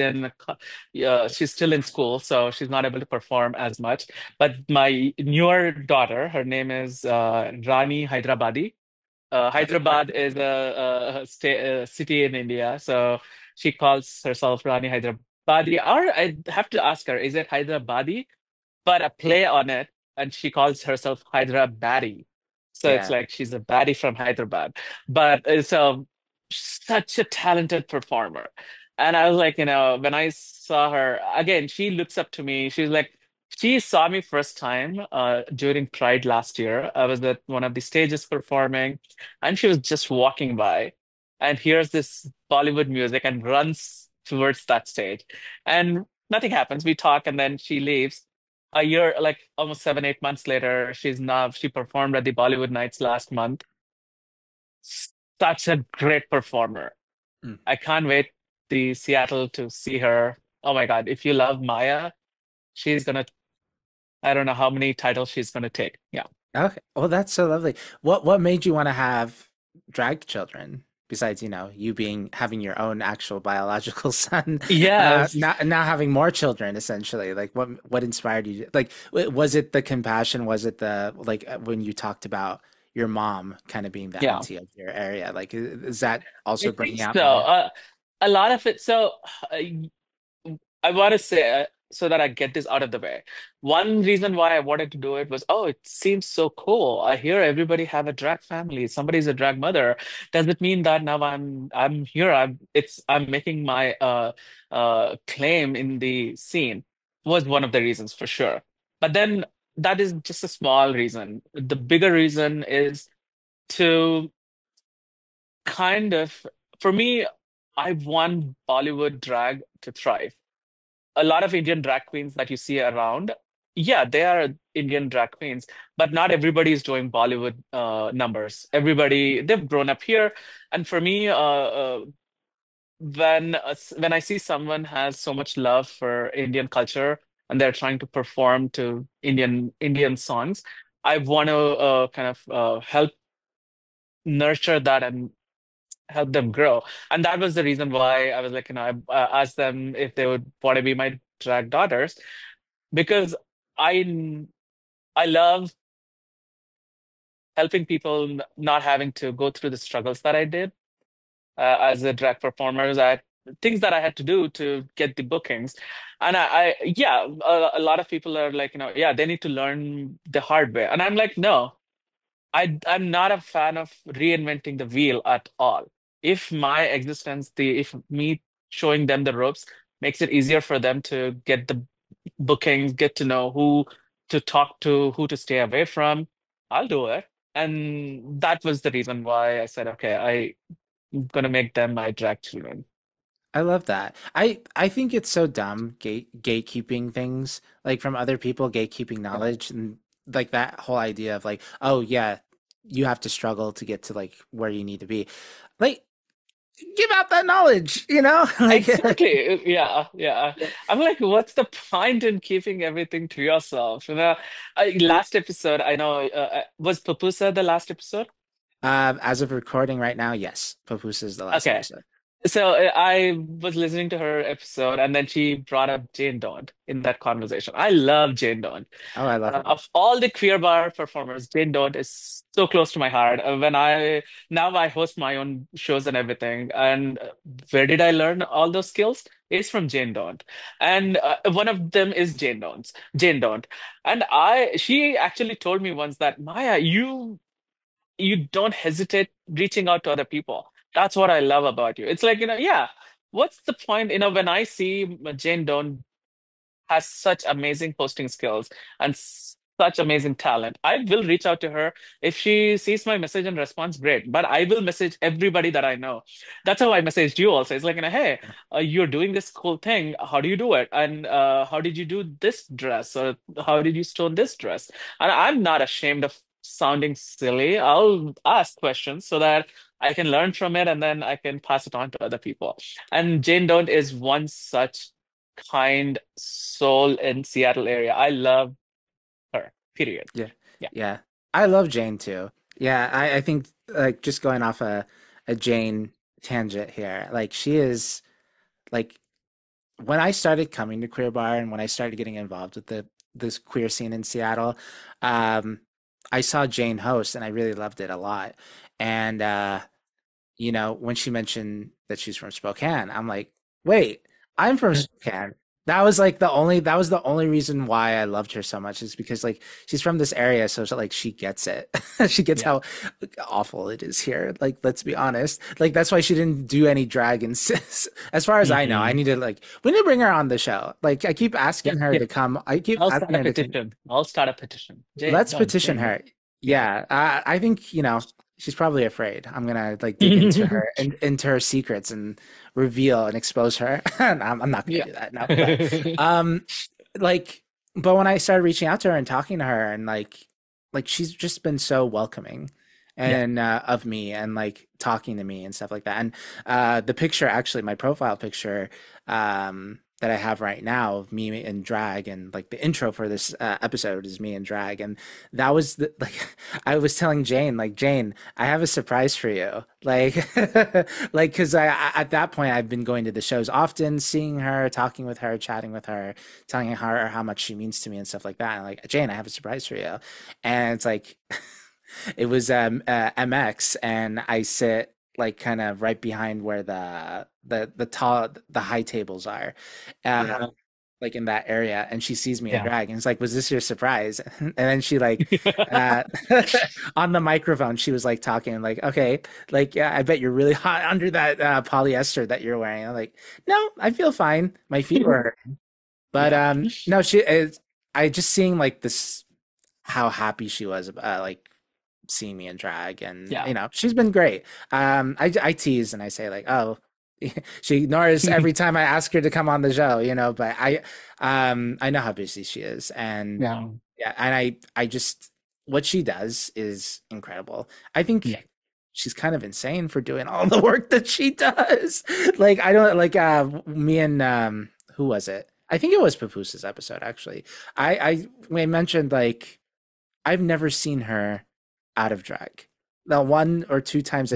B: still in school, so she's not able to perform as much. But my newer daughter, her name is Rani Hyderabadi.
A: Okay.
B: Hyderabad is a city in India, so she calls herself Rani Hyderabadi. Or I have to ask her, is it Hyderabadi? But a play on it, and she calls herself Hyderabadi. So it's
A: Yeah.
B: like she's a baddie from Hyderabad. But such a talented performer. And I was like, when I saw her again, she looks up to me. She's like, she saw me first time during Pride last year. I was at one of the stages performing, and she was just walking by. and hears this Bollywood music and runs towards that stage. And nothing happens. We talk, and then she leaves. A year, like almost 7, 8 months later, she performed at the Bollywood Nights last month. Such a great performer.
A: Mm.
B: I can't wait the Seattle to see her. Oh my God, if you love Maya, she's gonna, I don't know how many titles she's gonna take. Yeah.
A: Okay. Well, that's so lovely. What made you want to have drag children besides, you being having your own actual biological son,
B: Yes.
A: now having more children essentially? Like what inspired you? Like was it the compassion? Was it the like when you talked about your mom kind of being the
B: Yeah.
A: auntie of your area? Like is that
B: I
A: also
B: think
A: bringing out
B: so.
A: more?
B: A lot of it. So uh, I want to say so that I get this out of the way. One reason why I wanted to do it was, oh, it seems so cool. I hear everybody have a drag family. Somebody's a drag mother. Does it mean that now I'm here? I'm making my claim in the scene was one of the reasons for sure. But then that is just a small reason. The bigger reason is to kind of, for me, I want Bollywood drag to thrive. A lot of Indian drag queens that you see around, yeah, they are Indian drag queens, but not everybody is doing Bollywood they've grown up here. And for me, when I see someone has so much love for Indian culture and they're trying to perform to Indian songs, I want to kind of help nurture that and help them grow. And that was the reason why I was like, I asked them if they would want to be my drag daughters because I I love helping people not having to go through the struggles that I did as a drag performer. Things that I had to do to get the bookings. And yeah, a lot of people are like, yeah, they need to learn the hard way. And I'm like, no, I'm not a fan of reinventing the wheel at all. If my existence, if me showing them the ropes makes it easier for them to get the bookings, get to know who to talk to, who to stay away from, I'll do it. And that was the reason why I said, okay, I'm gonna make them my drag children.
A: I love that. I think it's so dumb gatekeeping things like from other people, gatekeeping knowledge and like that whole idea of like, oh yeah, you have to struggle to get to like where you need to be. Like give out that knowledge, Like
B: Exactly. Yeah, yeah. I'm like, what's the point in keeping everything to yourself? Last episode, I know, was Papusa the last episode?
A: as of recording right now, yes, Papoose is the last
B: Okay.
A: episode.
B: So I was listening to her episode, and then she brought up Jane Dawn in that conversation. I love Jane Dawn.
A: Oh, I love her.
B: Of all the queer bar performers, Jane Dawn is so close to my heart. When I Now I host my own shows and everything, and where did I learn all those skills? It's from Jane Dawn, and one of them is Jane Dawn, and she actually told me once that Maya, you don't hesitate reaching out to other people. That's what I love about you. It's like, yeah, what's the point? When I see Jane Dawn has such amazing posting skills and such amazing talent. I will reach out to her. If she sees my message and responds, great. But I will message everybody that I know. That's how I messaged you also. It's like, hey, you're doing this cool thing. How do you do it? And how did you do this dress? Or how did you stone this dress? And I'm not ashamed of sounding silly. I'll ask questions so that I can learn from it and then I can pass it on to other people. And Jane Don't is one such kind soul in Seattle area. I love her, period.
A: Yeah.
B: Yeah.
A: Yeah. I love Jane too. Yeah, I think like just going off a Jane tangent here, like she is like when I started coming to Queer Bar and when I started getting involved with the this queer scene in Seattle, um, I saw Jane host and I really loved it a lot. And when she mentioned that she's from Spokane, I'm like, wait, I'm from Spokane. That was the only reason why I loved her so much is because like she's from this area, so like she gets it. She gets
B: Yeah.
A: how awful it is here. Like, let's be honest. Like that's why she didn't do any drag and sis. As far as I know, I
B: Hmm.
A: need to like we need to bring her on the show. Like I keep
B: Yeah.
A: asking her
B: Yeah.
A: to come. I keep
B: I'll start
A: asking
B: a
A: her to come.
B: petition. I'll start a petition. Jane,
A: Let's
B: don't,
A: petition
B: Jane, don't.
A: her.
B: Yeah.
A: Yeah, I think. she's probably afraid. I'm gonna like dig into her and into her secrets and reveal and expose her. I'm not gonna
B: Yeah.
A: do that, no. But um, like, but when I started reaching out to her and talking to her, and like she's just been so welcoming
B: Yeah.
A: and of me and like talking to me and stuff like that. And the picture, actually, my profile picture, that I have right now of me in drag, and like the intro for this episode is me in drag, and that was the like I was telling Jane, like, Jane, I have a surprise for you. Like like because at that point I've been going to the shows often, seeing her, talking with her, chatting with her, telling her how much she means to me and stuff like that. And like, Jane, I have a surprise for you. And it's like it was MX, and I sit like kind of right behind where the high tables are. Uh,
B: Yeah.
A: like in that area, and she sees me in
B: Yeah.
A: drag, and it's like, was this your surprise? And then she like uh on the microphone she was like talking like, okay, like, yeah, I bet you're really hot under that polyester that you're wearing. I'm like, no, I feel fine, my feet were hurting. But
B: Yeah.
A: no, she is, I just seeing like this, how happy she was about like seeing me in drag, and
B: Yeah.
A: she's been great. I tease and I say like, oh, she ignores every time I ask her to come on the show, but I know how busy she is. And
B: Yeah.
A: yeah, and I just, what she does is incredible. I
B: Yeah.
A: think she's kind of insane for doing all the work that she does. Like, I don't like me and who was it? I think it was Papooses episode, actually. We mentioned like I've never seen her out of drag. The one or two times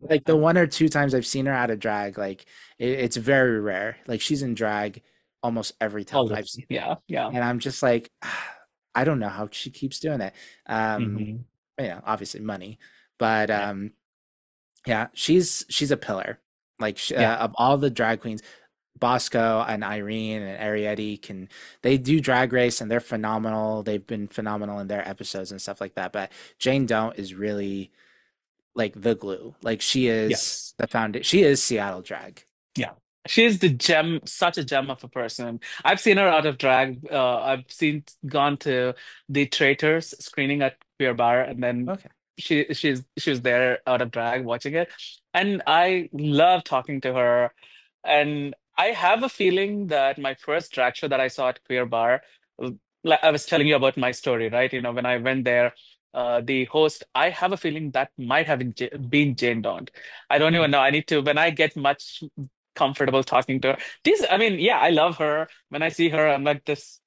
A: like the one or two times I've seen her out of drag, like it's very rare. Like she's in drag almost every time
B: All
A: I've
B: this.
A: seen her,
B: Yeah. Yeah.
A: and I'm just like, I don't know how she keeps doing it. Um,
B: Hmm.
A: obviously money, but
B: Yeah.
A: yeah, she's a pillar. Like
B: Yeah.
A: of all the drag queens, Bosco and Irene and Arietti they do drag race and they're phenomenal. They've been phenomenal in their episodes and stuff like that. But Jane Don't is really like the glue. Like she is
B: Yes.
A: the foundation. She is Seattle drag.
B: Yeah. She's the gem, such a gem of a person. I've seen her out of drag. Gone to the Traitors screening at Queer Bar, and then
A: Okay.
B: she was there out of drag watching it. And I love talking to her. And I have a feeling that my first drag show that I saw at Queer Bar, like I was telling you about my story, right? When I went there, the host, I have a feeling that might have been Jane Dawn. I don't
A: Hmm.
B: even know. I need to, when I get much comfortable talking to her. I mean, yeah, I love her. When I see her, I'm like this,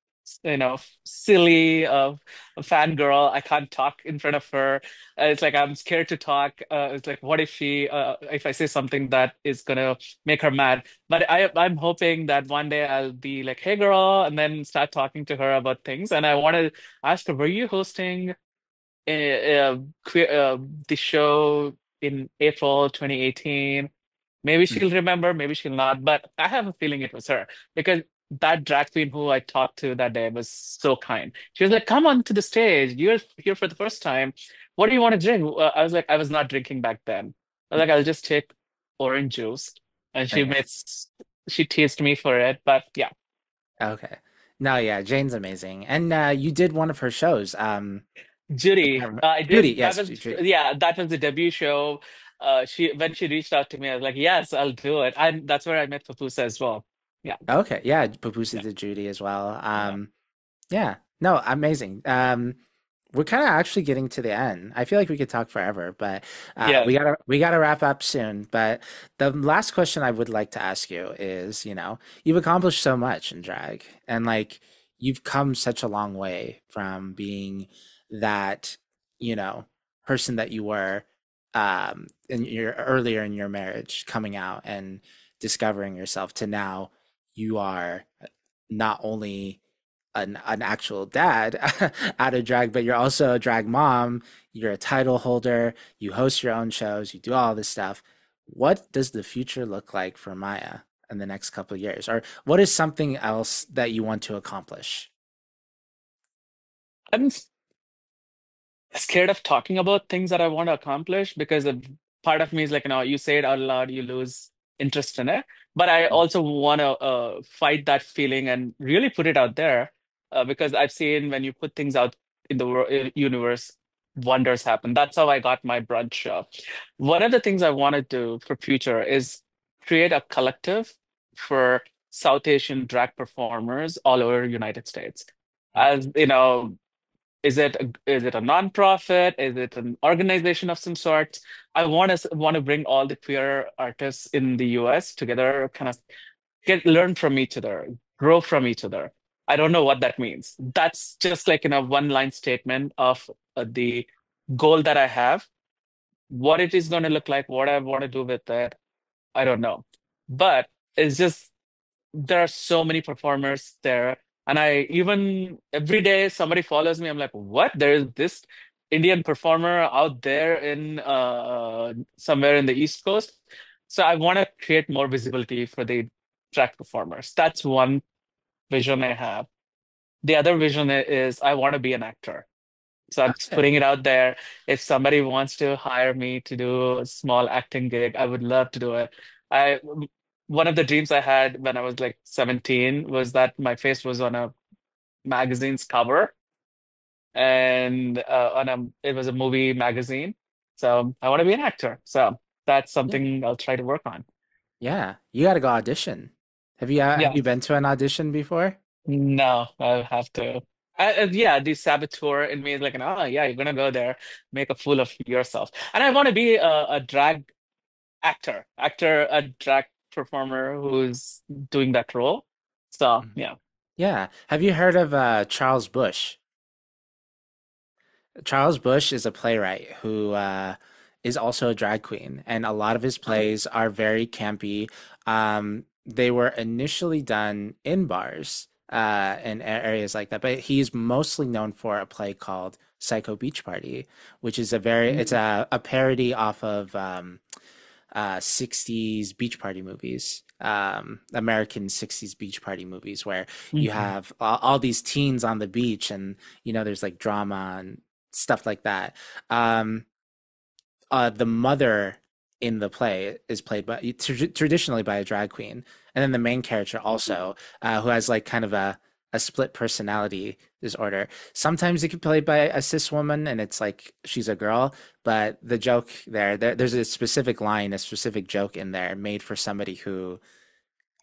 B: silly fangirl. I can't talk in front of her. It's like I'm scared to talk. It's like, what if I say something that is gonna make her mad? But I'm hoping that one day I'll be like, hey, girl, and then start talking to her about things. And I want to ask her, were you hosting the show in April 2018? Maybe she'll remember, maybe she'll not, but I have a feeling it was her because that drag queen who I talked to that day was so kind. She was like, "Come on to the stage. You're here for the first time. What do you want to drink?" I was like, I was not drinking back then. I was like, I'll just take orange juice. And
A: Okay.
B: she teased me for it. But yeah,
A: Okay. No, yeah, Jane's amazing. And you did one of her shows. I can't
B: Judy,
A: remember.
B: I
A: Judy,
B: did.
A: yes, Judy.
B: That was the debut show. When she reached out to me, I was like, yes, I'll do it. And that's where I met Papusa as well. Yeah,
A: Okay, yeah, Papoose
B: yeah,
A: did Judy as well.
B: yeah.
A: Yeah, no, amazing. We're kind of actually getting to the end. I feel like we could talk forever, but
B: Yeah.
A: we gotta wrap up soon. But the last question I would like to ask you is, you've accomplished so much in drag, and like you've come such a long way from being that, you know, person that you were in your earlier in your marriage, coming out and discovering yourself, to now you are not only an actual dad out of drag, but you're also a drag mom. You're a title holder. You host your own shows. You do all this stuff. What does the future look like for Maya in the next couple of years? Or what is something else that you want to accomplish?
B: I'm scared of talking about things that I want to accomplish because part of me is like, you say it out loud, you lose interest in it. But I also want to fight that feeling and really put it out there because I've seen when you put things out in the universe, wonders happen. That's how I got my brunch show. One of the things I want to do for future is create a collective for South Asian drag performers all over United States. As you know, is it a nonprofit? Is it an organization of some sort? I want to bring all the queer artists in the US together, kind of get learn from each other, grow from each other. I don't know what that means. That's just like in a one line statement of the goal that I have. What it is going to look like, what I want to do with it, I don't know. But it's just there are so many performers there. And I even every day somebody follows me, I'm like, what? There is this Indian performer out there in somewhere in the East Coast. So I want to create more visibility for the track performers. That's one vision I have. The other vision is I want to be an actor. So I'm just
A: Okay.
B: putting it out there. If somebody wants to hire me to do a small acting gig, I would love to do it. I One of the dreams I had when I was like 17 was that my face was on a magazine's cover and it was a movie magazine. So I want to be an actor. So that's
A: Yeah.
B: something I'll try to work on.
A: Yeah. You got to go audition. Have
B: Yeah.
A: you been to an audition before?
B: No, I have to. Yeah, the saboteur in me is like, oh yeah, you're gonna go there, make a fool of yourself. And I want to be a drag a drag performer who's doing that role. So
A: Mhm.
B: yeah.
A: Yeah. Have you heard of Charles Bush? Charles Bush is a playwright who is also a drag queen, and a lot of his plays are very campy. They were initially done in bars and areas like that, but he's mostly known for a play called Psycho Beach Party, which is it's
B: Mm.
A: a parody off of 60s beach party movies. American 60s beach party movies where you
B: Mhm.
A: have all these teens on the beach and there's like drama and stuff like that. Um, the mother in the play is played by traditionally by a drag queen, and then the main character also, who has like kind of a split personality disorder. Sometimes it can be played by a cis woman, and it's like she's a girl. But the joke there's a specific line, a specific joke in there made for somebody who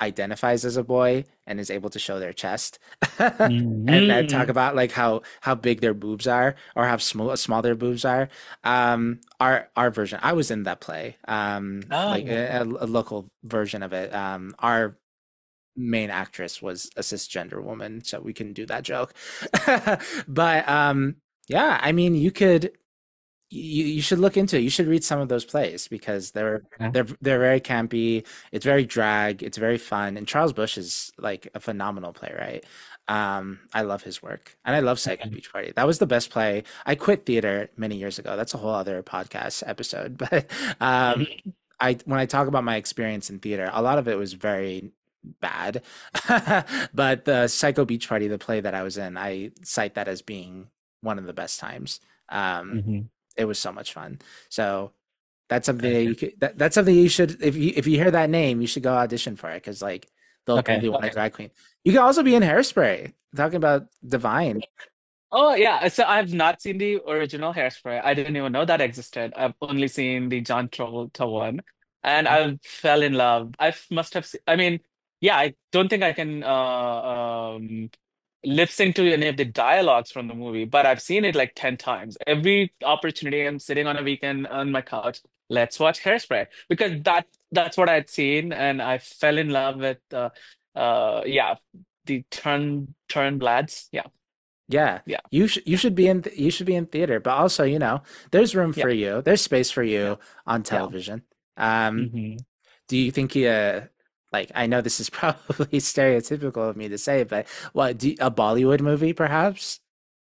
A: identifies as a boy and is able to show their chest and talk
B: Mhm.
A: about like how big their boobs are or how small their boobs are. Our version, I was in that play, like
B: Oh.
A: a local version of it. Our main actress was a cisgender woman, so we can do that joke. But yeah, I mean, you should look into it. You should read some of those plays because
B: Yeah.
A: they're very campy. It's very drag. It's very fun. And Charles Bush is like a phenomenal playwright. I love his work, and I love Psycho Beach Party. That was the best play. I quit theater many years ago. That's a whole other podcast episode. But
B: Mhm.
A: I when I talk about my experience in theater, a lot of it was very bad. But the Psycho Beach Party, the play that I was in, I cite that as being one of the best times. Um,
B: Mhm.
A: it was so much fun. So that's something that that's something you should if you hear that name, you should go audition for it because like they'll
B: Okay.
A: totally want a drag queen. You can also be in Hairspray. Talking about Divine.
B: Oh yeah, so I've not seen the original Hairspray. I didn't even know that existed. I've only seen the John Travolta one, and I fell in love. Must have. I mean, yeah, I don't think I can lip sync to any of the dialogues from the movie, but I've seen it like 10 times. Every opportunity I'm sitting on a weekend on my couch, let's watch Hairspray because that's what I'd seen, and I fell in love with yeah, the Turnblads. Yeah,
A: Yeah,
B: yeah.
A: you should be in you should be in theater, but also there's room
B: Yeah.
A: for you. There's space for
B: Yeah.
A: you on
B: Yeah.
A: television. Um,
B: Hmm.
A: do you think like I know this is probably stereotypical of me to say, but a Bollywood movie perhaps?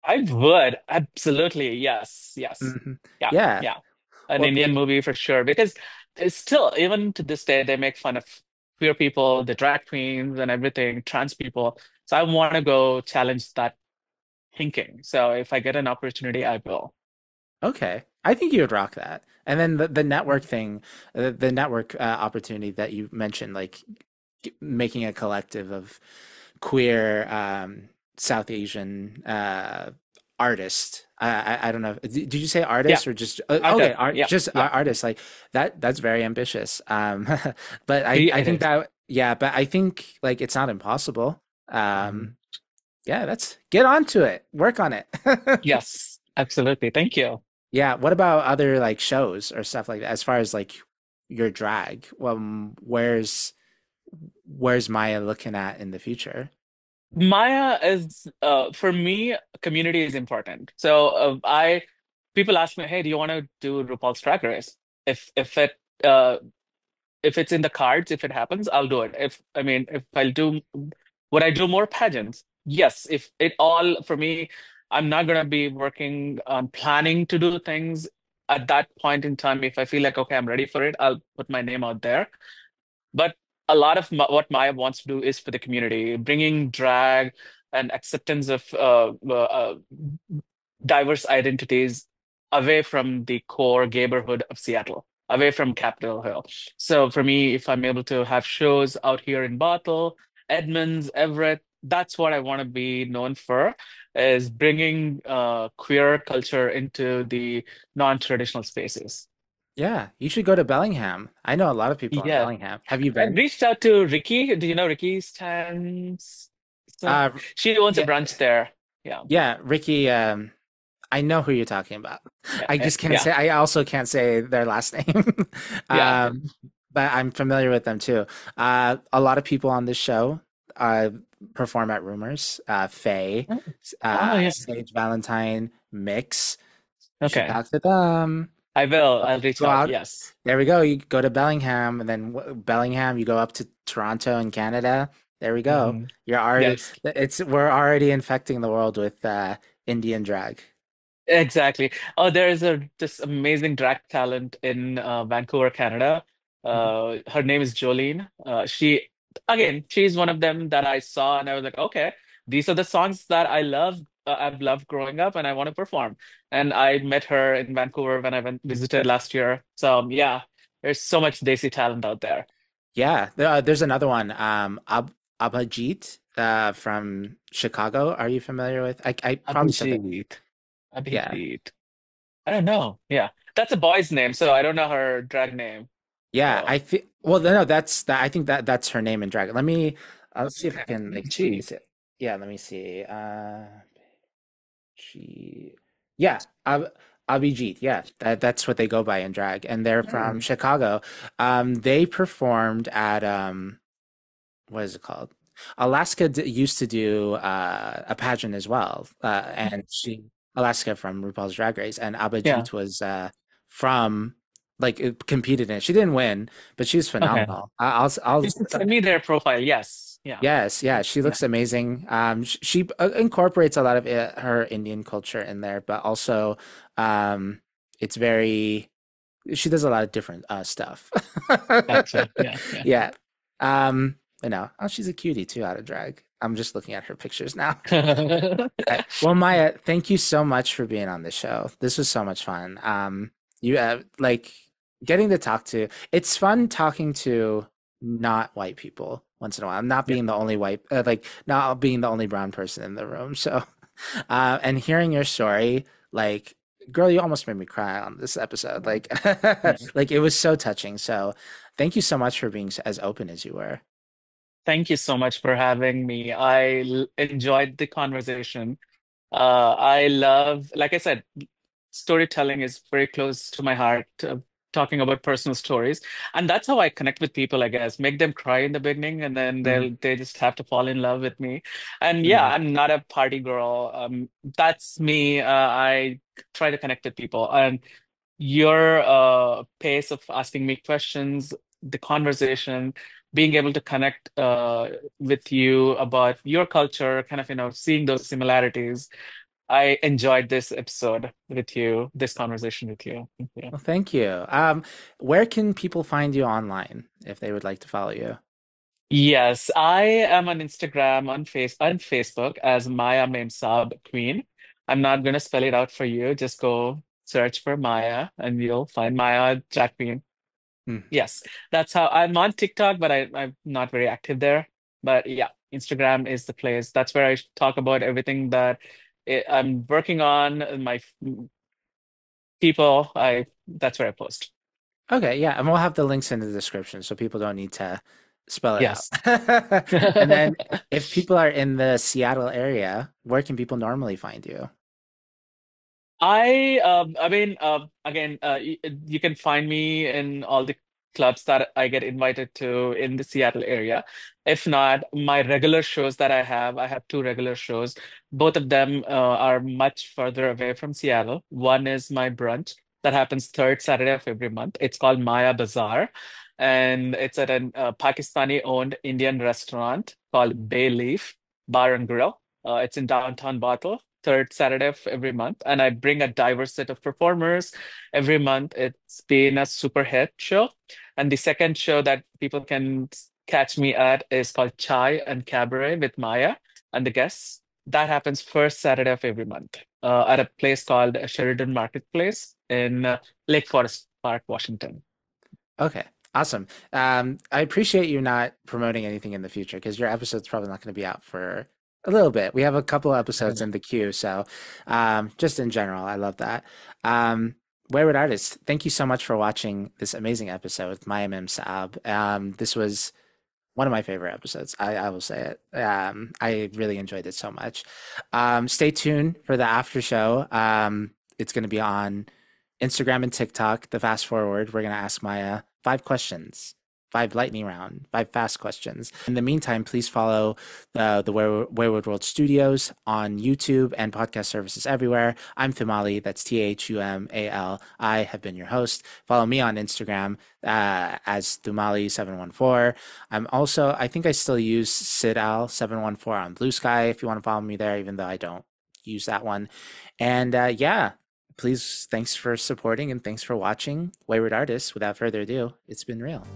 B: I would absolutely. Yes. Yes.
A: Hmm.
B: Yeah.
A: Yeah.
B: Yeah. An
A: Well,
B: Indian movie for sure. Because it's still, even to this day, they make fun of queer people, the drag queens and everything, trans people. So I want to go challenge that thinking. So if I get an opportunity, I will.
A: okay. I think you would rock that. And then the network thing, the network opportunity that you mentioned, like making a collective of queer South Asian artist. I don't know. Did you say
B: Yeah,
A: artist or just okay,
B: artist. Yeah,
A: just
B: yeah.
A: artist like that? That's very ambitious. But I
B: It
A: think
B: is.
A: that yeah, but I think like it's not impossible.
B: Mhm.
A: Yeah, that's get onto it. Work on it.
B: Yes, absolutely. Thank you.
A: Yeah, what about other like shows or stuff like that? As far as like your drag, where's Maya looking at in the future?
B: Maya is for me, community is important. So I people ask me, hey, do you want to do RuPaul's Drag Race? If it uh if it's in the cards, if it happens, I'll do it. If I'll do, would I do more pageants? Yes. If it all for me, I'm not gonna be working on planning to do things at that point in time. If I feel like okay, I'm ready for it, I'll put my name out there. But a lot of what Maya wants to do is for the community, bringing drag and acceptance of diverse identities away from the core neighborhood of Seattle, away from Capitol Hill. So for me, if I'm able to have shows out here in Bothell, Edmonds, Everett, that's what I want to be known for, is bringing queer culture into the non-traditional spaces.
A: Yeah, you should go to Bellingham. I know a lot of people in
B: Yeah.
A: Bellingham. Have you
B: I've
A: been?
B: reached out to Ricky. Do you know Ricky Stans? So
A: Uh,
B: she owns a
A: yeah,
B: branch there. Yeah.
A: yeah, Ricky. I know who you're talking about. I
B: Yeah.
A: just can't
B: Yeah.
A: say. I also can't say their last name.
B: Yeah.
A: um, but I'm familiar with them too. A lot of people on this show uh, perform at Rumors. Faye,
B: Oh, oh, yeah.
A: Sage Valentine, Mix. You should
B: Okay.
A: talk to them.
B: I will. I'll reach
A: Go
B: out.
A: out.
B: Yes.
A: There we go. You go to Bellingham, and then Bellingham, you go up to Toronto in Canada. There we go.
B: Hmm.
A: You're already.
B: Yes.
A: We're already infecting the world with Indian drag.
B: Exactly. Oh, there is this amazing drag talent in Vancouver, Canada.
A: Mhm.
B: Her name is Jolene. She's one of them that I saw, and I was like, okay, these are the songs that I've loved growing up, and I want to perform. And I met her in Vancouver when I went visited last year. So yeah, there's so much Desi talent out there.
A: Yeah, there's another one. Abhijit from Chicago. Are you familiar with? I probably said that.
B: Abhijit.
A: Yeah,
B: Abhijit. I don't know. Yeah, that's a boy's name, so I don't know her drag name.
A: yeah.
B: So
A: I think. Well, no, that's that. I think that's her name in Dragon. Let me. I'll see if I can like
B: Abhijit.
A: trace it. Yeah, let me see. She. Yeah, Abhijit. Yeah, that's what they go by in drag, and they're from
B: Hmm.
A: Chicago. They performed at what is it called? Alaska used to do a pageant as well, and she Alaska from RuPaul's Drag Race, and
B: Yeah.
A: Abhijit was from like competed in it. She didn't win, but she was
B: Okay.
A: phenomenal.
B: You can send me their profile. Yes. Yeah.
A: yes, yeah, she
B: Yeah.
A: looks amazing. She incorporates a lot of her Indian culture in there, but also um, it's very she does a lot of different stuff.
B: Gotcha. Yeah. Yeah.
A: Yeah. Oh, she's a cutie too out of drag. I'm just looking at her pictures now. Well, Maya, thank you so much for being on the show. This was so much fun. You like getting to talk to. It's fun talking to not white people once in a while. I'm not
B: Yeah.
A: being the only white, like not being the only brown person in the room. So, and hearing your story, like, girl, you almost made me cry on this episode. Like,
B: Yeah.
A: like it was so touching. So, thank you so much for being as open as you were.
B: Thank you so much for having me. Enjoyed the conversation. I love, like I said, storytelling is very close to my heart, talking about personal stories. And that's how I connect with people, I guess. Make them cry in the beginning and then
A: Mhm,
B: they just have to fall in love with me. And yeah,
A: mhm.
B: I'm not a party girl. That's me. I try to connect with people. And your pace of asking me questions, the conversation, being able to connect with you about your culture, kind of, seeing those similarities. I enjoyed this episode with you, this conversation with you. Thank you.
A: Well, thank you. Where can people find you online if they would like to follow you?
B: Yes, I am on Instagram, on Facebook as Maya Mem Saab Queen. I'm not gonna spell it out for you. Just go search for Maya and you'll find Maya Drag Queen.
A: Hmm.
B: Yes, that's how I'm on TikTok, but I'm not very active there. But yeah, Instagram is the place. That's where I talk about everything that I'm working on my people. I That's where I post.
A: Okay, yeah, and we'll have the links in the description so people don't need to spell it out.
B: Yes.
A: And then if people are in the Seattle area, where can people normally find you?
B: I mean, again, you can find me in all the clubs that I get invited to in the Seattle area. If not, my regular shows that I have two regular shows. Both of them are much further away from Seattle. One is my brunch that happens third Saturday of every month. It's called Maya Bazaar, and it's at a Pakistani-owned Indian restaurant called Bay Leaf Bar and Grill. It's in downtown Bottle, third Saturday of every month, and I bring a diverse set of performers every month. It's been a super hit show. And the second show that people can catch me at is called Chai and Cabaret with Maya and the guests. That happens first Saturday of every month at a place called Sheridan Marketplace in Lake Forest Park, Washington.
A: Okay, awesome. I appreciate you not promoting anything in the future because your episode's probably not going to be out for a little bit. We have a couple episodes in the queue, so just in general, I love that. Um, Wayward Artist, thank you so much for watching this amazing episode with Mem Saab. This was one of my favorite episodes. I will say it. I really enjoyed it so much. Stay tuned for the after show. It's going to be on Instagram and TikTok. The fast forward, we're going to ask Maya 5 questions, 5 lightning round, 5 fast questions. In the meantime, please follow the Wayward World Studios on YouTube and podcast services everywhere. I'm Thumali. That's Thumali. I have been your host. Follow me on Instagram as Thumali714. I'm also, I think I still use SidAl714 on Blue Sky if you want to follow me there, even though I don't use that one. And yeah, please, thanks for supporting and thanks for watching Wayward Artists. Without further ado, it's been real.